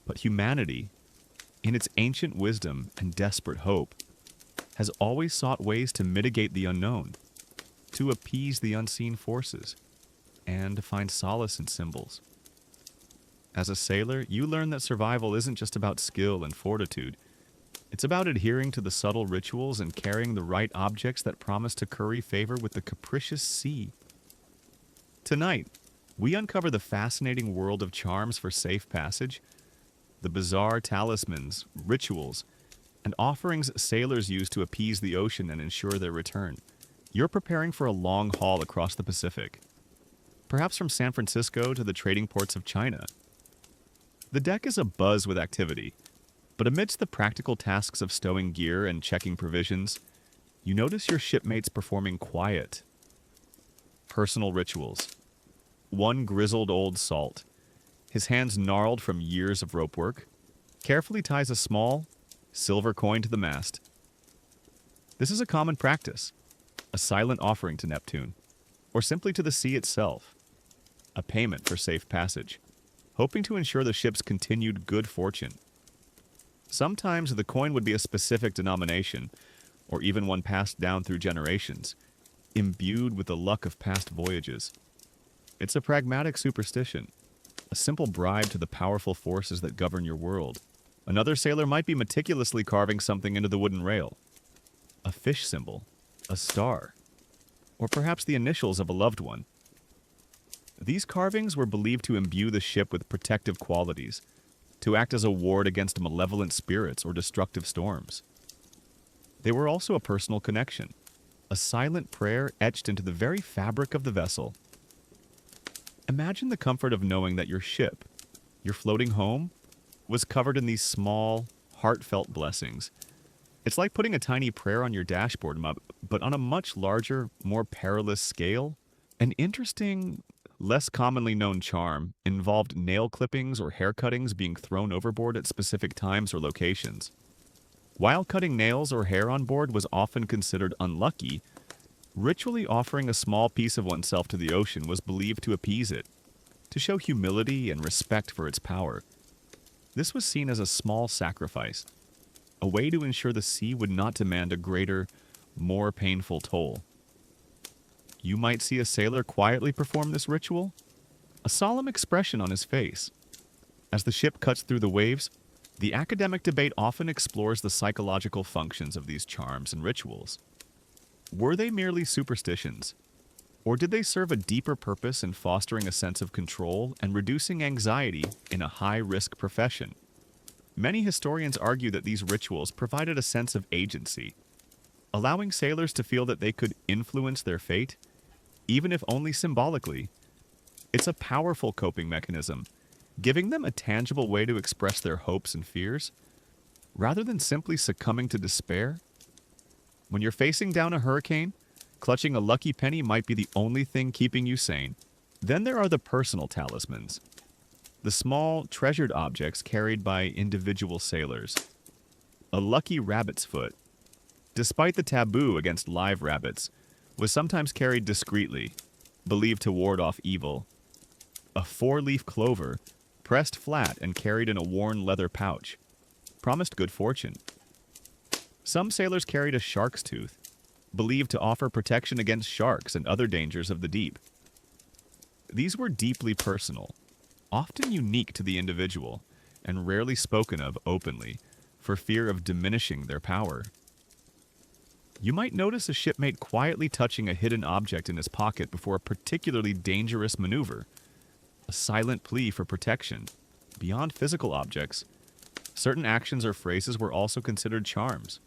But humanity, in its ancient wisdom and desperate hope, has always sought ways to mitigate the unknown, to appease the unseen forces, and to find solace in symbols. As a sailor, you learn that survival isn't just about skill and fortitude. It's about adhering to the subtle rituals and carrying the right objects that promise to curry favor with the capricious sea. Tonight, we uncover the fascinating world of charms for safe passage, the bizarre talismans, rituals, and offerings sailors use to appease the ocean and ensure their return. You're preparing for a long haul across the Pacific, perhaps from San Francisco to the trading ports of China. The deck is abuzz with activity, but amidst the practical tasks of stowing gear and checking provisions, you notice your shipmates performing quiet, personal rituals. One grizzled old salt, his hands gnarled from years of rope work, carefully ties a small, silver coin to the mast. This is a common practice, a silent offering to Neptune, or simply to the sea itself, a payment for safe passage, hoping to ensure the ship's continued good fortune. Sometimes the coin would be a specific denomination, or even one passed down through generations, imbued with the luck of past voyages. It's a pragmatic superstition, a simple bribe to the powerful forces that govern your world. Another sailor might be meticulously carving something into the wooden rail. A fish symbol, a star, or perhaps the initials of a loved one. These carvings were believed to imbue the ship with protective qualities, to act as a ward against malevolent spirits or destructive storms. They were also a personal connection, a silent prayer etched into the very fabric of the vessel. Imagine the comfort of knowing that your ship, your floating home, was covered in these small, heartfelt blessings. It's like putting a tiny prayer on your dashboard, but on a much larger, more perilous scale. An interesting, less commonly known charm involved nail clippings or hair cuttings being thrown overboard at specific times or locations. While cutting nails or hair on board was often considered unlucky, ritually offering a small piece of oneself to the ocean was believed to appease it, to show humility and respect for its power. This was seen as a small sacrifice, a way to ensure the sea would not demand a greater, more painful toll. You might see a sailor quietly perform this ritual, a solemn expression on his face. As the ship cuts through the waves, the academic debate often explores the psychological functions of these charms and rituals. Were they merely superstitions, or did they serve a deeper purpose in fostering a sense of control and reducing anxiety in a high-risk profession? Many historians argue that these rituals provided a sense of agency, allowing sailors to feel that they could influence their fate, even if only symbolically. It's a powerful coping mechanism, giving them a tangible way to express their hopes and fears, rather than simply succumbing to despair. When you're facing down a hurricane, clutching a lucky penny might be the only thing keeping you sane. Then there are the personal talismans, the small, treasured objects carried by individual sailors. A lucky rabbit's foot, despite the taboo against live rabbits, was sometimes carried discreetly, believed to ward off evil. A four-leaf clover, pressed flat and carried in a worn leather pouch, promised good fortune. Some sailors carried a shark's tooth, believed to offer protection against sharks and other dangers of the deep. These were deeply personal, often unique to the individual, and rarely spoken of openly, for fear of diminishing their power. You might notice a shipmate quietly touching a hidden object in his pocket before a particularly dangerous maneuver, a silent plea for protection. Beyond physical objects, certain actions or phrases were also considered charms.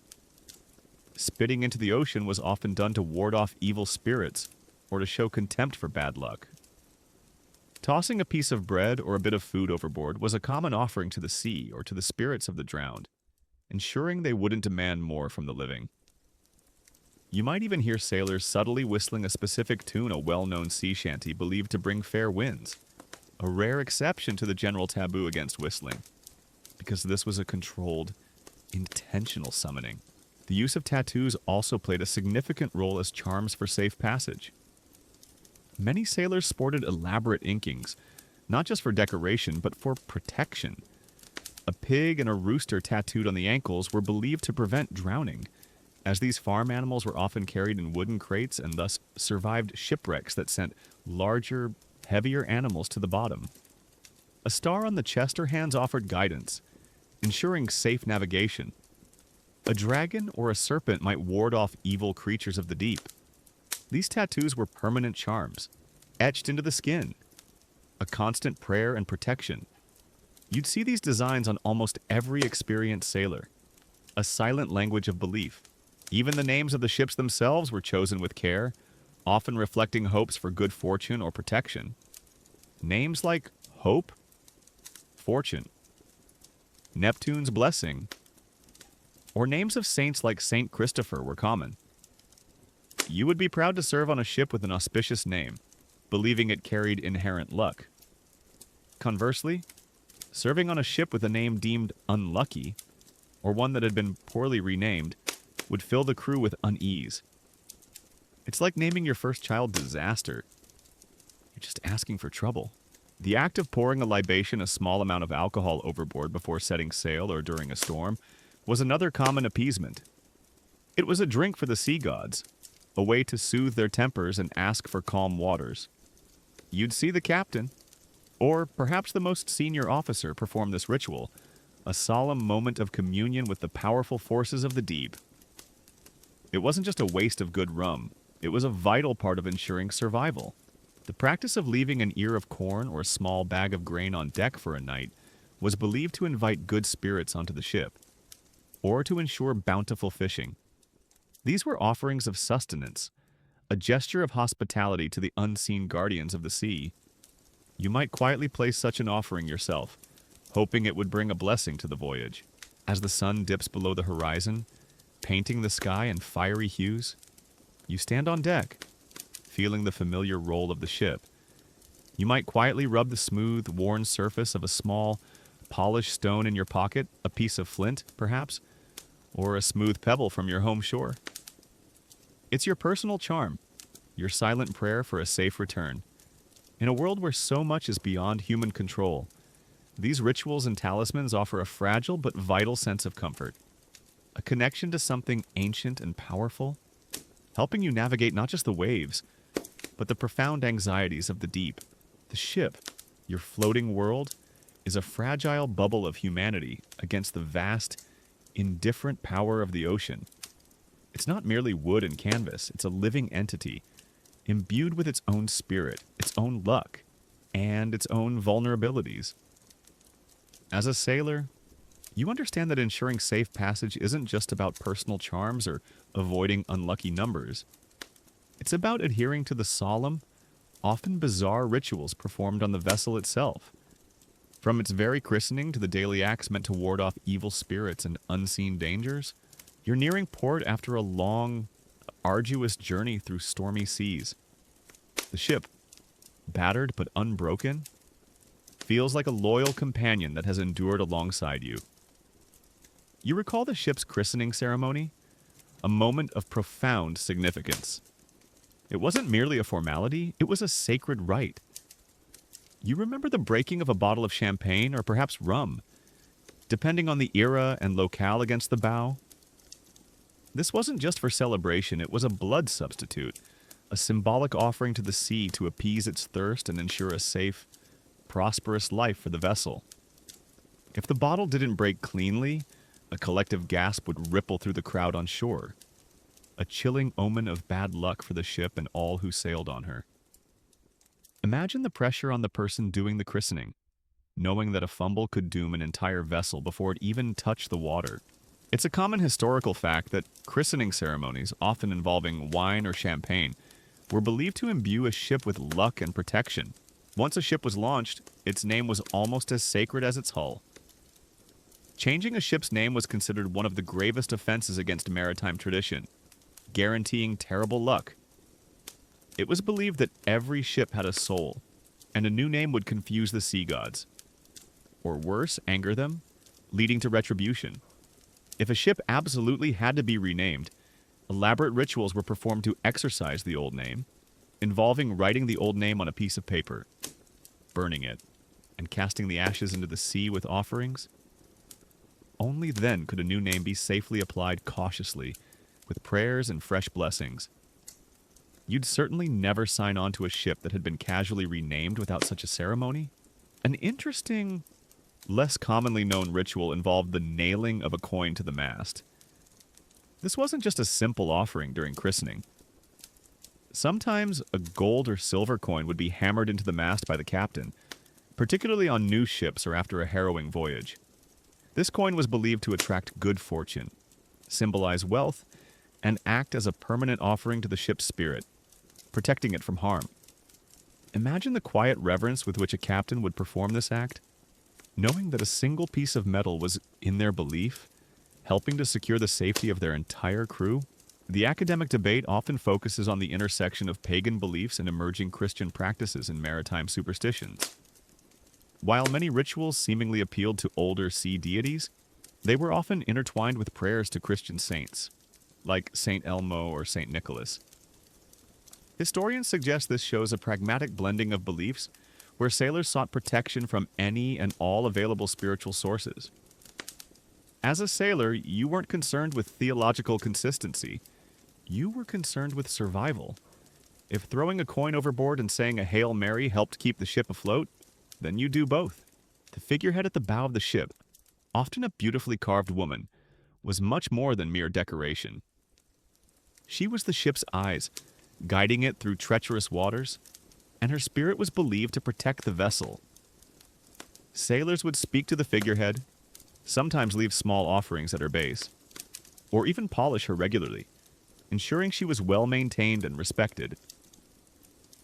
Spitting into the ocean was often done to ward off evil spirits or to show contempt for bad luck. Tossing a piece of bread or a bit of food overboard was a common offering to the sea or to the spirits of the drowned, ensuring they wouldn't demand more from the living. You might even hear sailors subtly whistling a specific tune, a well-known sea shanty believed to bring fair winds, a rare exception to the general taboo against whistling, because this was a controlled, intentional summoning. The use of tattoos also played a significant role as charms for safe passage. Many sailors sported elaborate inkings, not just for decoration, but for protection. A pig and a rooster tattooed on the ankles were believed to prevent drowning, as these farm animals were often carried in wooden crates and thus survived shipwrecks that sent larger, heavier animals to the bottom. A star on the chest or hands offered guidance, ensuring safe navigation. A dragon or a serpent might ward off evil creatures of the deep. These tattoos were permanent charms, etched into the skin, a constant prayer and protection. You'd see these designs on almost every experienced sailor, a silent language of belief. Even the names of the ships themselves were chosen with care, often reflecting hopes for good fortune or protection. Names like Hope, Fortune, Neptune's Blessing, or names of saints like Saint Christopher were common. You would be proud to serve on a ship with an auspicious name, believing it carried inherent luck. Conversely, serving on a ship with a name deemed unlucky, or one that had been poorly renamed, would fill the crew with unease. It's like naming your first child Disaster. You're just asking for trouble. The act of pouring a libation, a small amount of alcohol overboard before setting sail or during a storm, was another common appeasement. It was a drink for the sea gods, a way to soothe their tempers and ask for calm waters. You'd see the captain, or perhaps the most senior officer, perform this ritual, a solemn moment of communion with the powerful forces of the deep. It wasn't just a waste of good rum, it was a vital part of ensuring survival. The practice of leaving an ear of corn or a small bag of grain on deck for a night was believed to invite good spirits onto the ship, or to ensure bountiful fishing. These were offerings of sustenance, a gesture of hospitality to the unseen guardians of the sea. You might quietly place such an offering yourself, hoping it would bring a blessing to the voyage. As the sun dips below the horizon, painting the sky in fiery hues, you stand on deck, feeling the familiar roll of the ship. You might quietly rub the smooth, worn surface of a small, polished stone in your pocket, a piece of flint, perhaps, or a smooth pebble from your home shore. It's your personal charm, your silent prayer for a safe return. In a world where so much is beyond human control, these rituals and talismans offer a fragile but vital sense of comfort, a connection to something ancient and powerful, helping you navigate not just the waves, but the profound anxieties of the deep. The ship, your floating world, is a fragile bubble of humanity against the vast, indifferent power of the ocean. It's not merely wood and canvas, it's a living entity, imbued with its own spirit, its own luck, and its own vulnerabilities. As a sailor, you understand that ensuring safe passage isn't just about personal charms or avoiding unlucky numbers. It's about adhering to the solemn, often bizarre rituals performed on the vessel itself. From its very christening to the daily acts meant to ward off evil spirits and unseen dangers, you're nearing port after a long, arduous journey through stormy seas. The ship, battered but unbroken, feels like a loyal companion that has endured alongside you. You recall the ship's christening ceremony, a moment of profound significance. It wasn't merely a formality, it was a sacred rite. You remember the breaking of a bottle of champagne or perhaps rum, depending on the era and locale against the bow. This wasn't just for celebration, it was a blood substitute, a symbolic offering to the sea to appease its thirst and ensure a safe, prosperous life for the vessel. If the bottle didn't break cleanly, a collective gasp would ripple through the crowd on shore, a chilling omen of bad luck for the ship and all who sailed on her. Imagine the pressure on the person doing the christening, knowing that a fumble could doom an entire vessel before it even touched the water. It's a common historical fact that christening ceremonies, often involving wine or champagne, were believed to imbue a ship with luck and protection. Once a ship was launched, its name was almost as sacred as its hull. Changing a ship's name was considered one of the gravest offenses against maritime tradition, guaranteeing terrible luck. It was believed that every ship had a soul, and a new name would confuse the sea gods, or worse, anger them, leading to retribution. If a ship absolutely had to be renamed, elaborate rituals were performed to exorcise the old name, involving writing the old name on a piece of paper, burning it, and casting the ashes into the sea with offerings. Only then could a new name be safely applied cautiously, with prayers and fresh blessings. You'd certainly never sign on to a ship that had been casually renamed without such a ceremony. An interesting, less commonly known ritual involved the nailing of a coin to the mast. This wasn't just a simple offering during christening. Sometimes a gold or silver coin would be hammered into the mast by the captain, particularly on new ships or after a harrowing voyage. This coin was believed to attract good fortune, symbolize wealth, and act as a permanent offering to the ship's spirit, protecting it from harm. Imagine the quiet reverence with which a captain would perform this act, knowing that a single piece of metal was, in their belief, helping to secure the safety of their entire crew. The academic debate often focuses on the intersection of pagan beliefs and emerging Christian practices in maritime superstitions. While many rituals seemingly appealed to older sea deities, they were often intertwined with prayers to Christian saints, like Saint Elmo or Saint Nicholas. Historians suggest this shows a pragmatic blending of beliefs where sailors sought protection from any and all available spiritual sources. As a sailor, you weren't concerned with theological consistency. You were concerned with survival. If throwing a coin overboard and saying a Hail Mary helped keep the ship afloat, then you do both. The figurehead at the bow of the ship, often a beautifully carved woman, was much more than mere decoration. She was the ship's eyes, guiding it through treacherous waters, and her spirit was believed to protect the vessel. Sailors would speak to the figurehead, sometimes leave small offerings at her base, or even polish her regularly, ensuring she was well maintained and respected.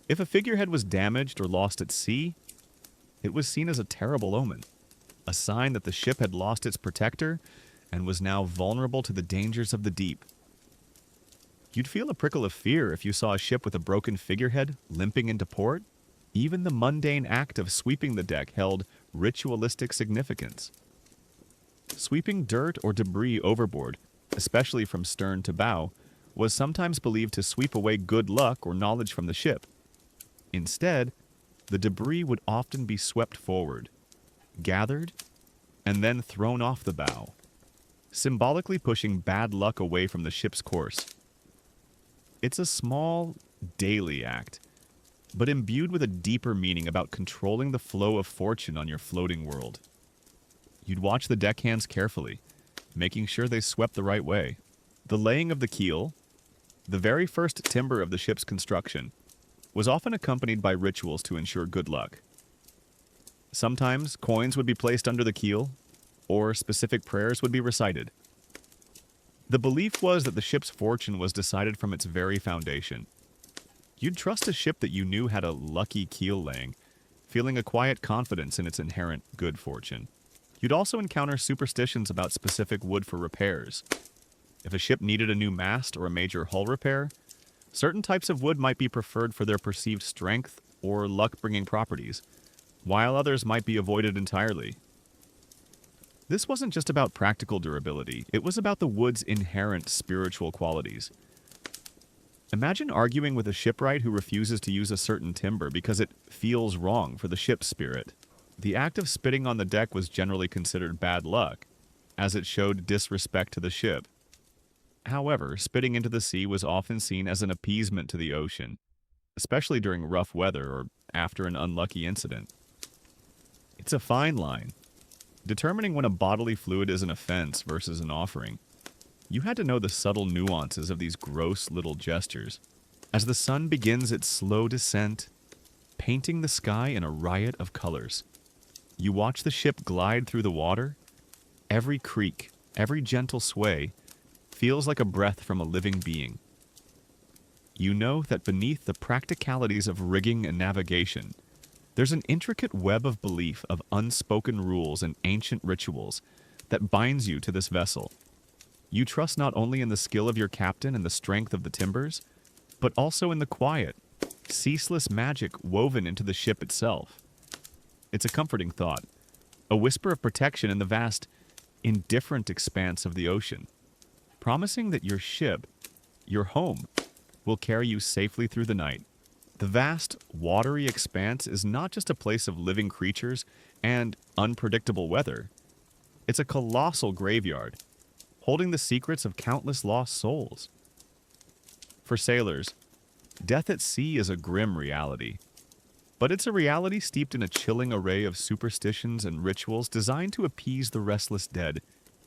If a figurehead was damaged or lost at sea, it was seen as a terrible omen, a sign that the ship had lost its protector and was now vulnerable to the dangers of the deep. You'd feel a prickle of fear if you saw a ship with a broken figurehead limping into port. Even the mundane act of sweeping the deck held ritualistic significance. Sweeping dirt or debris overboard, especially from stern to bow, was sometimes believed to sweep away good luck or knowledge from the ship. Instead, the debris would often be swept forward, gathered, and then thrown off the bow, symbolically pushing bad luck away from the ship's course. It's a small, daily act, but imbued with a deeper meaning about controlling the flow of fortune on your floating world. You'd watch the deckhands carefully, making sure they swept the right way. The laying of the keel, the very first timber of the ship's construction, was often accompanied by rituals to ensure good luck. Sometimes coins would be placed under the keel, or specific prayers would be recited. The belief was that the ship's fortune was decided from its very foundation. You'd trust a ship that you knew had a lucky keel laying, feeling a quiet confidence in its inherent good fortune. You'd also encounter superstitions about specific wood for repairs. If a ship needed a new mast or a major hull repair, certain types of wood might be preferred for their perceived strength or luck-bringing properties, while others might be avoided entirely. This wasn't just about practical durability, it was about the wood's inherent spiritual qualities. Imagine arguing with a shipwright who refuses to use a certain timber because it feels wrong for the ship's spirit. The act of spitting on the deck was generally considered bad luck, as it showed disrespect to the ship. However, spitting into the sea was often seen as an appeasement to the ocean, especially during rough weather or after an unlucky incident. It's a fine line. Determining when a bodily fluid is an offense versus an offering, you had to know the subtle nuances of these gross little gestures. As the sun begins its slow descent, painting the sky in a riot of colors, you watch the ship glide through the water. Every creak, every gentle sway, feels like a breath from a living being. You know that beneath the practicalities of rigging and navigation, there's an intricate web of belief, of unspoken rules and ancient rituals that binds you to this vessel. You trust not only in the skill of your captain and the strength of the timbers, but also in the quiet, ceaseless magic woven into the ship itself. It's a comforting thought, a whisper of protection in the vast, indifferent expanse of the ocean, promising that your ship, your home, will carry you safely through the night. The vast, watery expanse is not just a place of living creatures and unpredictable weather. It's a colossal graveyard, holding the secrets of countless lost souls. For sailors, death at sea is a grim reality, but it's a reality steeped in a chilling array of superstitions and rituals designed to appease the restless dead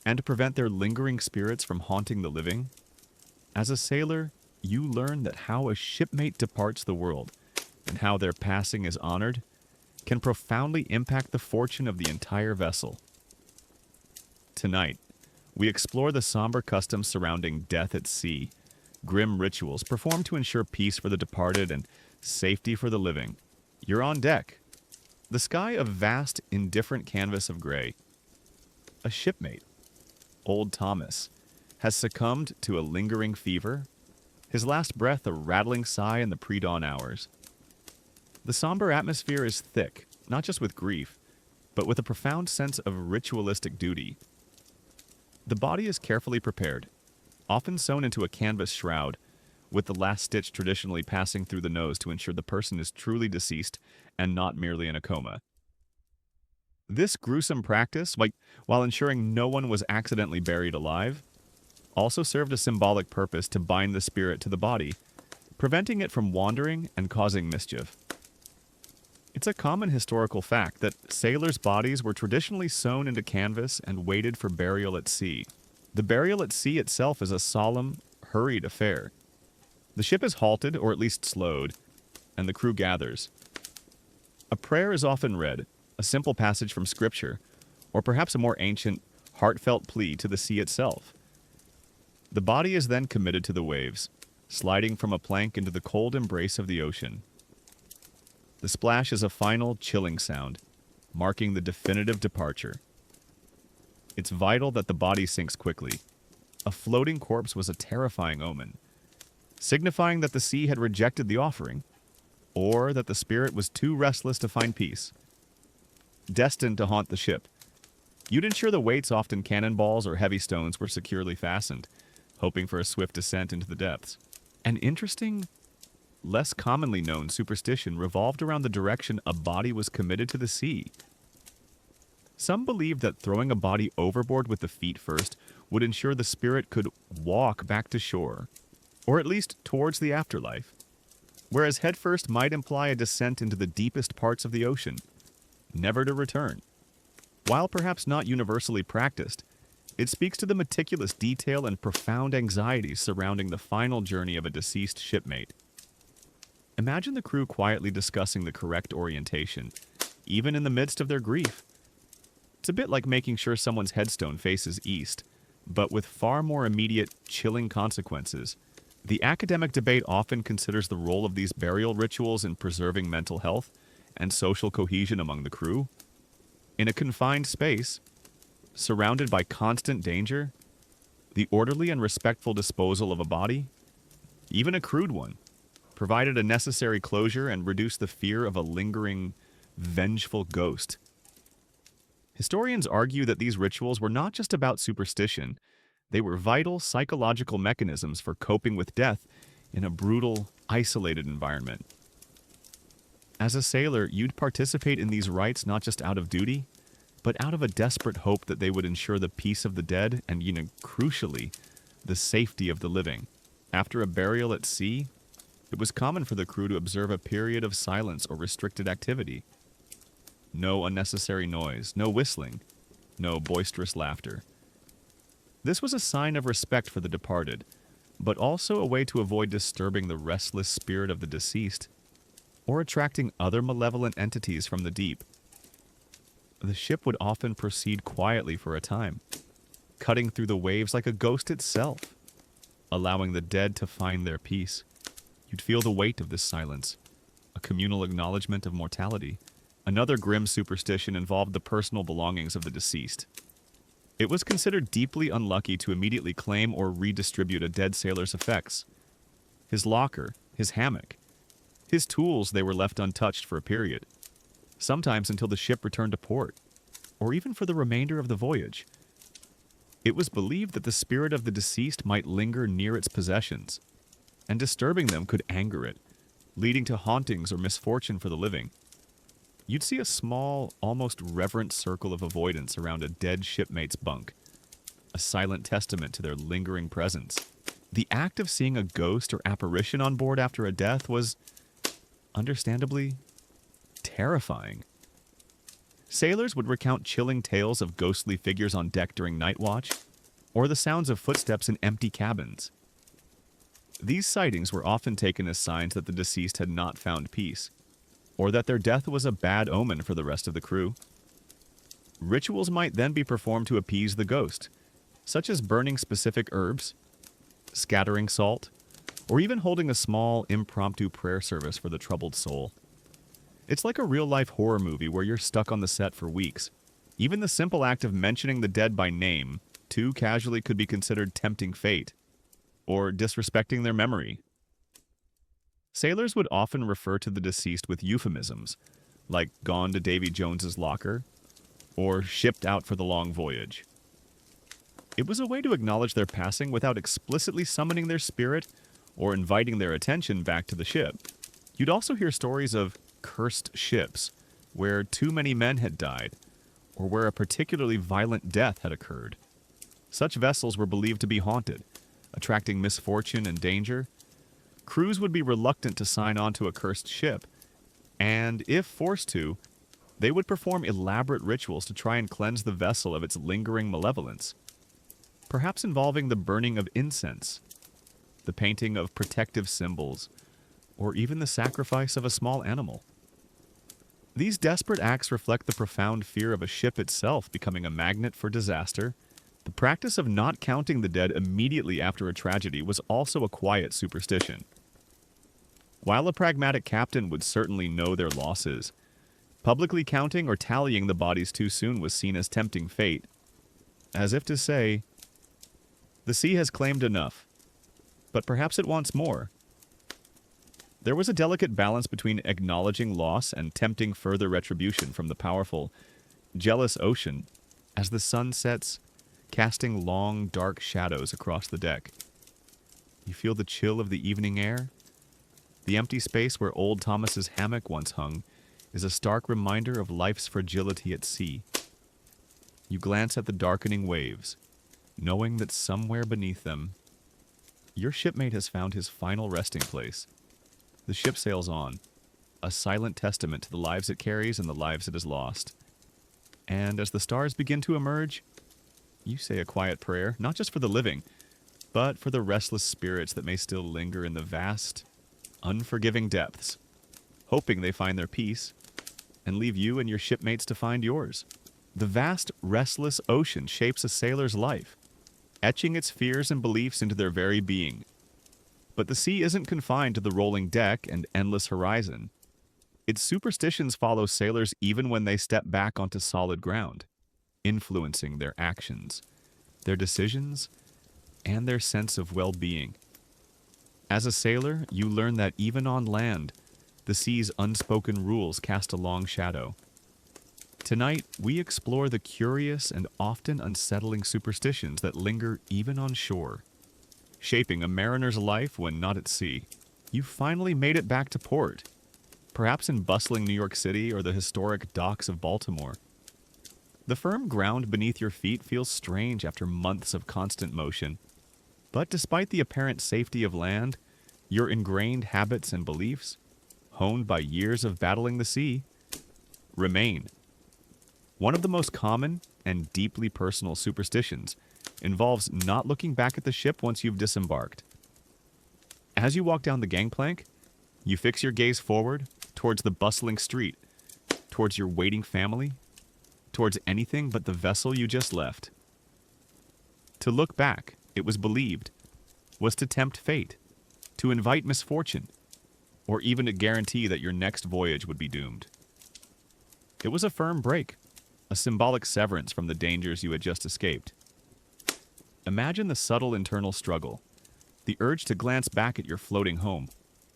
and to prevent their lingering spirits from haunting the living. As a sailor, you learn that how a shipmate departs the world and how their passing is honored can profoundly impact the fortune of the entire vessel. Tonight, we explore the somber customs surrounding death at sea, grim rituals performed to ensure peace for the departed and safety for the living. You're on deck. The sky a vast, indifferent canvas of gray. A shipmate, old Thomas, has succumbed to a lingering fever, his last breath a rattling sigh in the pre-dawn hours. The somber atmosphere is thick, not just with grief, but with a profound sense of ritualistic duty. The body is carefully prepared, often sewn into a canvas shroud, with the last stitch traditionally passing through the nose to ensure the person is truly deceased and not merely in a coma. This gruesome practice, while ensuring no one was accidentally buried alive, also served a symbolic purpose to bind the spirit to the body, preventing it from wandering and causing mischief. It's a common historical fact that sailors' bodies were traditionally sewn into canvas and waited for burial at sea. The burial at sea itself is a solemn, hurried affair. The ship is halted, or at least slowed, and the crew gathers. A prayer is often read, a simple passage from Scripture, or perhaps a more ancient, heartfelt plea to the sea itself. The body is then committed to the waves, sliding from a plank into the cold embrace of the ocean. The splash is a final, chilling sound, marking the definitive departure. It's vital that the body sinks quickly. A floating corpse was a terrifying omen, signifying that the sea had rejected the offering, or that the spirit was too restless to find peace. Destined to haunt the ship, you'd ensure the weights, often cannonballs or heavy stones, were securely fastened, hoping for a swift descent into the depths. An interesting, less commonly known superstition revolved around the direction a body was committed to the sea. Some believed that throwing a body overboard with the feet first would ensure the spirit could walk back to shore, or at least towards the afterlife, whereas head first might imply a descent into the deepest parts of the ocean, never to return. While perhaps not universally practiced, it speaks to the meticulous detail and profound anxieties surrounding the final journey of a deceased shipmate. Imagine the crew quietly discussing the correct orientation, even in the midst of their grief. It's a bit like making sure someone's headstone faces east, but with far more immediate, chilling consequences. The academic debate often considers the role of these burial rituals in preserving mental health and social cohesion among the crew. In a confined space, surrounded by constant danger, the orderly and respectful disposal of a body, even a crude one, provided a necessary closure and reduced the fear of a lingering, vengeful ghost. Historians argue that these rituals were not just about superstition, they were vital psychological mechanisms for coping with death in a brutal, isolated environment. As a sailor, you'd participate in these rites not just out of duty, but out of a desperate hope that they would ensure the peace of the dead and, crucially, the safety of the living. After a burial at sea, it was common for the crew to observe a period of silence or restricted activity. No unnecessary noise, no whistling, no boisterous laughter. This was a sign of respect for the departed, but also a way to avoid disturbing the restless spirit of the deceased or attracting other malevolent entities from the deep. The ship would often proceed quietly for a time, cutting through the waves like a ghost itself, allowing the dead to find their peace. You'd feel the weight of this silence, a communal acknowledgement of mortality. Another grim superstition involved the personal belongings of the deceased. It was considered deeply unlucky to immediately claim or redistribute a dead sailor's effects. His locker, his hammock, his tools, they were left untouched for a period, sometimes until the ship returned to port, or even for the remainder of the voyage. It was believed that the spirit of the deceased might linger near its possessions, and disturbing them could anger it, leading to hauntings or misfortune for the living. You'd see a small, almost reverent circle of avoidance around a dead shipmate's bunk, a silent testament to their lingering presence. The act of seeing a ghost or apparition on board after a death was, understandably, terrifying. Sailors would recount chilling tales of ghostly figures on deck during night watch, or the sounds of footsteps in empty cabins. These sightings were often taken as signs that the deceased had not found peace, or that their death was a bad omen for the rest of the crew. Rituals might then be performed to appease the ghost, such as burning specific herbs, scattering salt, or even holding a small, impromptu prayer service for the troubled soul. It's like a real-life horror movie where you're stuck on the set for weeks. Even the simple act of mentioning the dead by name too casually could be considered tempting fate, or disrespecting their memory. Sailors would often refer to the deceased with euphemisms, like gone to Davy Jones's locker, or shipped out for the long voyage. It was a way to acknowledge their passing without explicitly summoning their spirit or inviting their attention back to the ship. You'd also hear stories of cursed ships, where too many men had died, or where a particularly violent death had occurred. Such vessels were believed to be haunted, attracting misfortune and danger. Crews would be reluctant to sign on to a cursed ship, and if forced to, they would perform elaborate rituals to try and cleanse the vessel of its lingering malevolence, perhaps involving the burning of incense, the painting of protective symbols, or even the sacrifice of a small animal. These desperate acts reflect the profound fear of a ship itself becoming a magnet for disaster. The practice of not counting the dead immediately after a tragedy was also a quiet superstition. While a pragmatic captain would certainly know their losses, publicly counting or tallying the bodies too soon was seen as tempting fate, as if to say, the sea has claimed enough, but perhaps it wants more. There was a delicate balance between acknowledging loss and tempting further retribution from the powerful, jealous ocean as the sun sets, casting long, dark shadows across the deck. You feel the chill of the evening air. The empty space where old Thomas's hammock once hung is a stark reminder of life's fragility at sea. You glance at the darkening waves, knowing that somewhere beneath them, your shipmate has found his final resting place. The ship sails on, a silent testament to the lives it carries and the lives it has lost. And as the stars begin to emerge, you say a quiet prayer, not just for the living, but for the restless spirits that may still linger in the vast, unforgiving depths, hoping they find their peace and leave you and your shipmates to find yours. The vast, restless ocean shapes a sailor's life, etching its fears and beliefs into their very being. But the sea isn't confined to the rolling deck and endless horizon. Its superstitions follow sailors even when they step back onto solid ground, influencing their actions, their decisions, and their sense of well-being. As a sailor, you learn that even on land, the sea's unspoken rules cast a long shadow. Tonight, we explore the curious and often unsettling superstitions that linger even on shore, shaping a mariner's life when not at sea. You finally made it back to port, perhaps in bustling New York City or the historic docks of Baltimore. The firm ground beneath your feet feels strange after months of constant motion, but despite the apparent safety of land, your ingrained habits and beliefs, honed by years of battling the sea, remain. One of the most common and deeply personal superstitions involves not looking back at the ship once you've disembarked. As you walk down the gangplank, you fix your gaze forward towards the bustling street, towards your waiting family, towards anything but the vessel you just left. To look back, it was believed, was to tempt fate, to invite misfortune, or even to guarantee that your next voyage would be doomed. It was a firm break, a symbolic severance from the dangers you had just escaped. Imagine the subtle internal struggle, the urge to glance back at your floating home,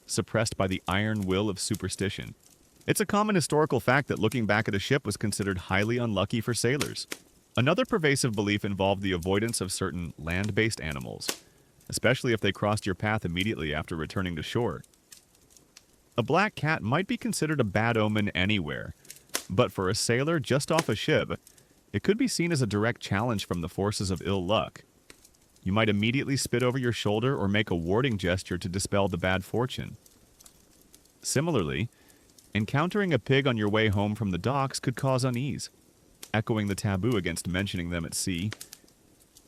suppressed by the iron will of superstition. It's a common historical fact that looking back at a ship was considered highly unlucky for sailors. Another pervasive belief involved the avoidance of certain land-based animals, especially if they crossed your path immediately after returning to shore. A black cat might be considered a bad omen anywhere, but for a sailor just off a ship, it could be seen as a direct challenge from the forces of ill luck. You might immediately spit over your shoulder or make a warding gesture to dispel the bad fortune. Similarly, Encountering a pig on your way home from the docks could cause unease, echoing the taboo against mentioning them at sea.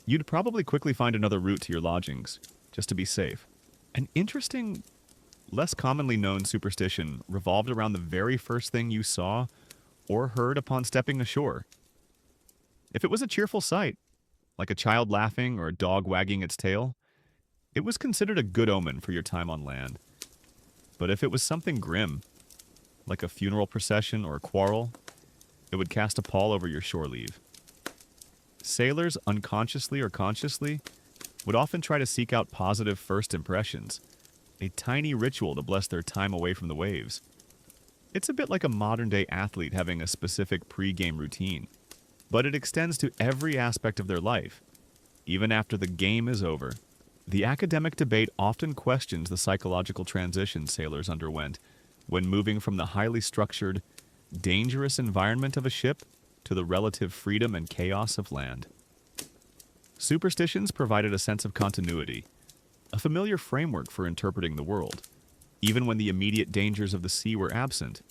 You'd probably quickly find another route to your lodgings, just to be safe. An interesting, less commonly known superstition revolved around the very first thing you saw or heard upon stepping ashore. If it was a cheerful sight, like a child laughing or a dog wagging its tail, it was considered a good omen for your time on land. But if it was something grim, like a funeral procession or a quarrel, it would cast a pall over your shore leave. Sailors, unconsciously or consciously, would often try to seek out positive first impressions, a tiny ritual to bless their time away from the waves. It's a bit like a modern-day athlete having a specific pre-game routine, but it extends to every aspect of their life, even after the game is over. The academic debate often questions the psychological transition sailors underwent when moving from the highly structured, dangerous environment of a ship to the relative freedom and chaos of land. Superstitions provided a sense of continuity, a familiar framework for interpreting the world. Even when the immediate dangers of the sea were absent,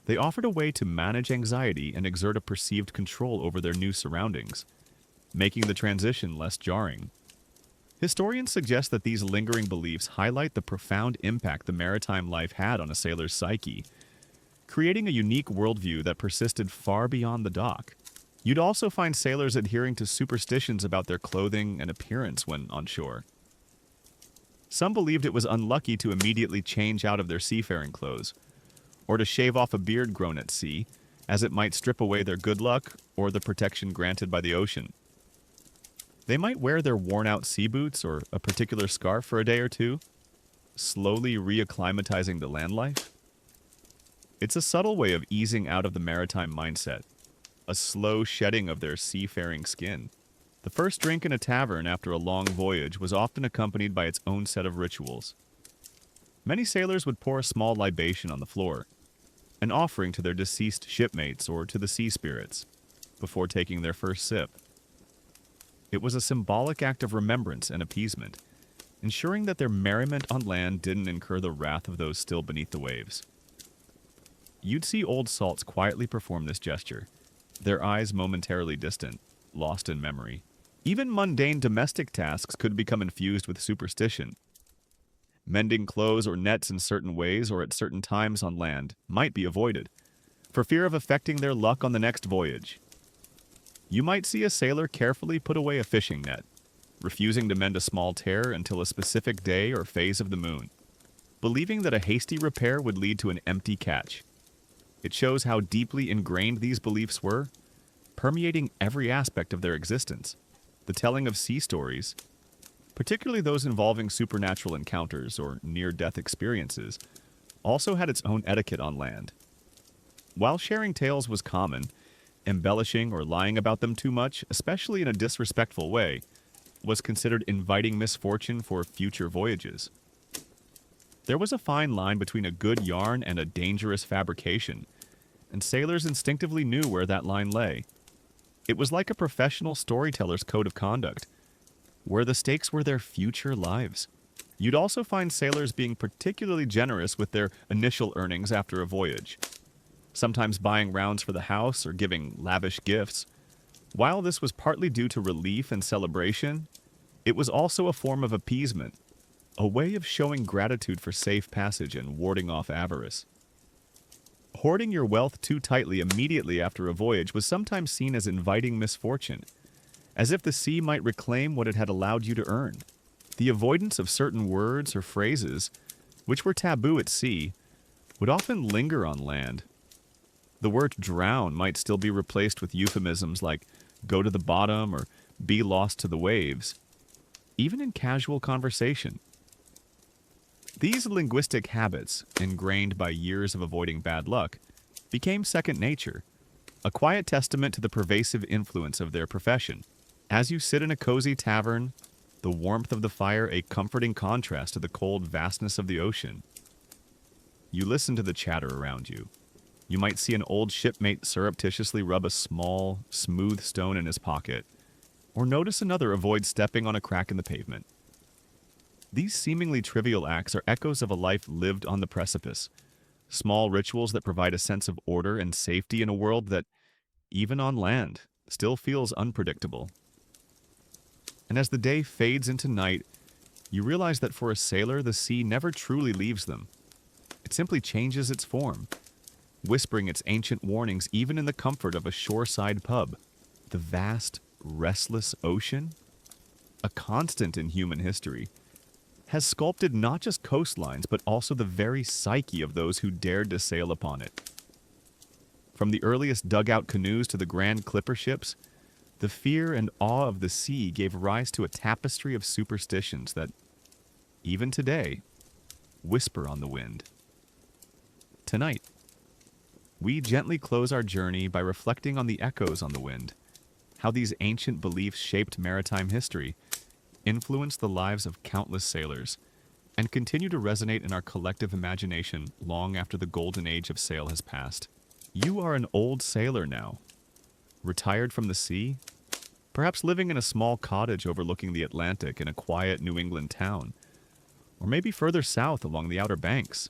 they offered a way to manage anxiety and exert a perceived control over their new surroundings, making the transition less jarring. Historians suggest that these lingering beliefs highlight the profound impact the maritime life had on a sailor's psyche, creating a unique worldview that persisted far beyond the dock. You'd also find sailors adhering to superstitions about their clothing and appearance when on shore. Some believed it was unlucky to immediately change out of their seafaring clothes, or to shave off a beard grown at sea, as it might strip away their good luck or the protection granted by the ocean. They might wear their worn-out sea boots or a particular scarf for a day or two, slowly reacclimatizing to land life. It's a subtle way of easing out of the maritime mindset, a slow shedding of their seafaring skin. The first drink in a tavern after a long voyage was often accompanied by its own set of rituals. Many sailors would pour a small libation on the floor, an offering to their deceased shipmates or to the sea spirits, before taking their first sip. It was a symbolic act of remembrance and appeasement, ensuring that their merriment on land didn't incur the wrath of those still beneath the waves. You'd see old salts quietly perform this gesture, their eyes momentarily distant, lost in memory. Even mundane domestic tasks could become infused with superstition. Mending clothes or nets in certain ways or at certain times on land might be avoided, for fear of affecting their luck on the next voyage. You might see a sailor carefully put away a fishing net, refusing to mend a small tear until a specific day or phase of the moon, believing that a hasty repair would lead to an empty catch. It shows how deeply ingrained these beliefs were, permeating every aspect of their existence. The telling of sea stories, particularly those involving supernatural encounters or near-death experiences, also had its own etiquette on land. While sharing tales was common, embellishing or lying about them too much, especially in a disrespectful way, was considered inviting misfortune for future voyages. There was a fine line between a good yarn and a dangerous fabrication, and sailors instinctively knew where that line lay. It was like a professional storyteller's code of conduct, where the stakes were their future lives. You'd also find sailors being particularly generous with their initial earnings after a voyage, sometimes buying rounds for the house or giving lavish gifts. While this was partly due to relief and celebration, it was also a form of appeasement, a way of showing gratitude for safe passage and warding off avarice. Hoarding your wealth too tightly immediately after a voyage was sometimes seen as inviting misfortune, as if the sea might reclaim what it had allowed you to earn. The avoidance of certain words or phrases, which were taboo at sea, would often linger on land. The word drown might still be replaced with euphemisms like go to the bottom or be lost to the waves, even in casual conversation. These linguistic habits, ingrained by years of avoiding bad luck, became second nature, a quiet testament to the pervasive influence of their profession. As you sit in a cozy tavern, the warmth of the fire a comforting contrast to the cold vastness of the ocean. You listen to the chatter around you. You might see an old shipmate surreptitiously rub a small, smooth stone in his pocket, or notice another avoid stepping on a crack in the pavement. These seemingly trivial acts are echoes of a life lived on the precipice, Small rituals that provide a sense of order and safety in a world that, even on land, still feels unpredictable. And as the day fades into night, you realize that for a sailor, the sea never truly leaves them. It simply changes its form, whispering its ancient warnings even in the comfort of a shoreside pub. The vast, restless ocean, a constant in human history, has sculpted not just coastlines but also the very psyche of those who dared to sail upon it. From the earliest dugout canoes to the grand clipper ships, the fear and awe of the sea gave rise to a tapestry of superstitions that, even today, whisper on the wind. Tonight, we gently close our journey by reflecting on the echoes on the wind, how these ancient beliefs shaped maritime history, influenced the lives of countless sailors, and continue to resonate in our collective imagination long after the golden age of sail has passed. You are an old sailor now, retired from the sea, perhaps living in a small cottage overlooking the Atlantic in a quiet New England town, or maybe further south along the Outer Banks.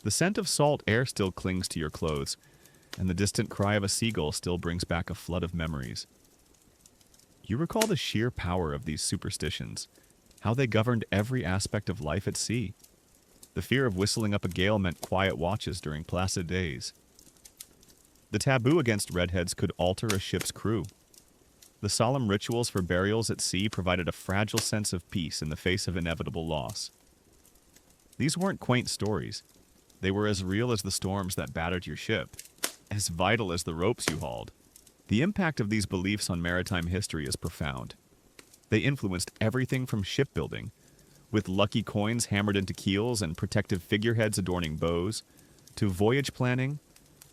The scent of salt air still clings to your clothes, and the distant cry of a seagull still brings back a flood of memories. You recall the sheer power of these superstitions, how they governed every aspect of life at sea. The fear of whistling up a gale meant quiet watches during placid days. The taboo against redheads could alter a ship's crew. The solemn rituals for burials at sea provided a fragile sense of peace in the face of inevitable loss. These weren't quaint stories. They were as real as the storms that battered your ship, as vital as the ropes you hauled. The impact of these beliefs on maritime history is profound. They influenced everything from shipbuilding, with lucky coins hammered into keels and protective figureheads adorning bows, to voyage planning,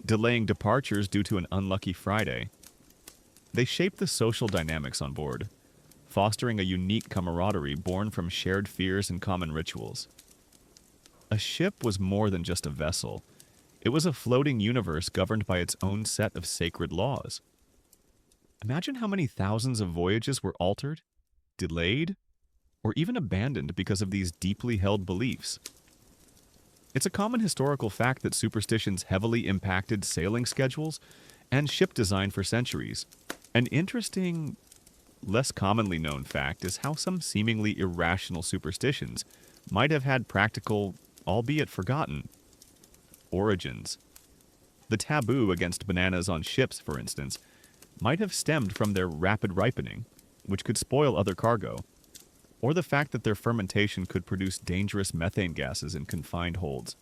delaying departures due to an unlucky Friday. They shaped the social dynamics on board, fostering a unique camaraderie born from shared fears and common rituals. A ship was more than just a vessel. It was a floating universe governed by its own set of sacred laws. Imagine how many thousands of voyages were altered, delayed, or even abandoned because of these deeply held beliefs. It's a common historical fact that superstitions heavily impacted sailing schedules and ship design for centuries. An interesting, less commonly known fact is how some seemingly irrational superstitions might have had practical, albeit forgotten, origins. The taboo against bananas on ships, for instance, might have stemmed from their rapid ripening, which could spoil other cargo, or the fact that their fermentation could produce dangerous methane gases in confined holds.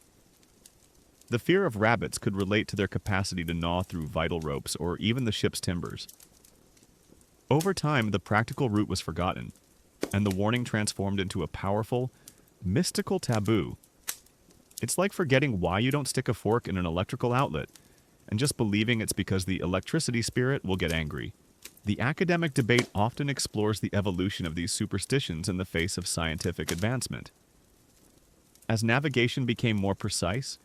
The fear of rabbits could relate to their capacity to gnaw through vital ropes or even the ship's timbers. Over time, the practical root was forgotten, and the warning transformed into a powerful, mystical taboo. It's like forgetting why you don't stick a fork in an electrical outlet, and just believing it's because the electricity spirit will get angry. The academic debate often explores the evolution of these superstitions in the face of scientific advancement. As navigation became more precise,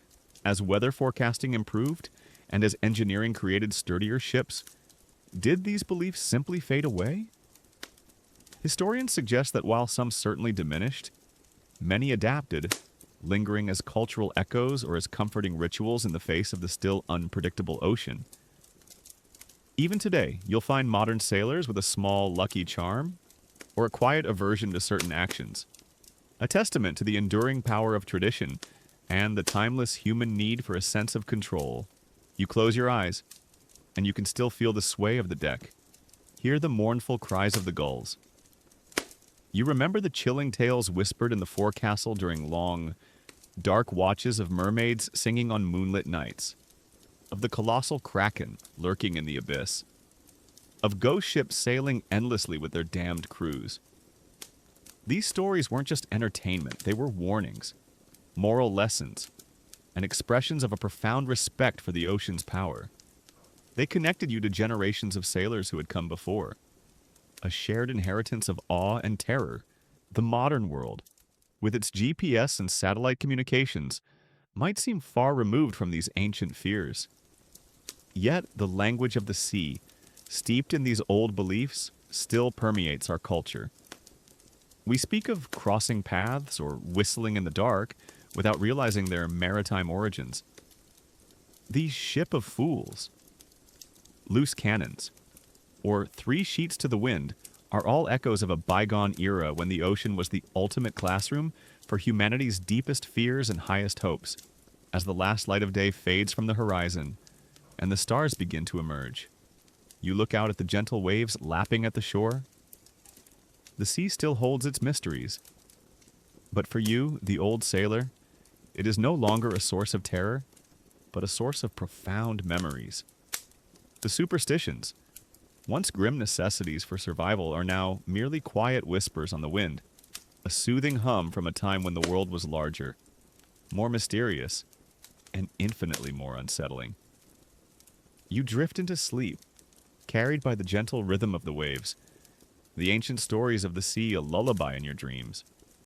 as weather forecasting improved, and as engineering created sturdier ships, did these beliefs simply fade away? Historians suggest that while some certainly diminished, many adapted, lingering as cultural echoes or as comforting rituals in the face of the still unpredictable ocean. Even today, you'll find modern sailors with a small, lucky charm, or a quiet aversion to certain actions, a testament to the enduring power of tradition and the timeless human need for a sense of control. You close your eyes, and you can still feel the sway of the deck, hear the mournful cries of the gulls. You remember the chilling tales whispered in the forecastle during long, dark watches of mermaids singing on moonlit nights, of the colossal kraken lurking in the abyss, of ghost ships sailing endlessly with their damned crews. These stories weren't just entertainment, they were warnings, moral lessons, and expressions of a profound respect for the ocean's power. They connected you to generations of sailors who had come before, a shared inheritance of awe and terror. The modern world, with its GPS and satellite communications, might seem far removed from these ancient fears. Yet the language of the sea, steeped in these old beliefs, still permeates our culture. We speak of crossing paths or whistling in the dark without realizing their maritime origins. These ship of fools, loose cannons, or three sheets to the wind are all echoes of a bygone era when the ocean was the ultimate classroom for humanity's deepest fears and highest hopes. As the last light of day fades from the horizon and the stars begin to emerge, you look out at the gentle waves lapping at the shore. The sea still holds its mysteries. But for you, the old sailor, it is no longer a source of terror, but a source of profound memories. The superstitions, once grim necessities for survival, are now merely quiet whispers on the wind, a soothing hum from a time when the world was larger, more mysterious, and infinitely more unsettling. You drift into sleep, carried by the gentle rhythm of the waves, the ancient stories of the sea a lullaby in your dreams.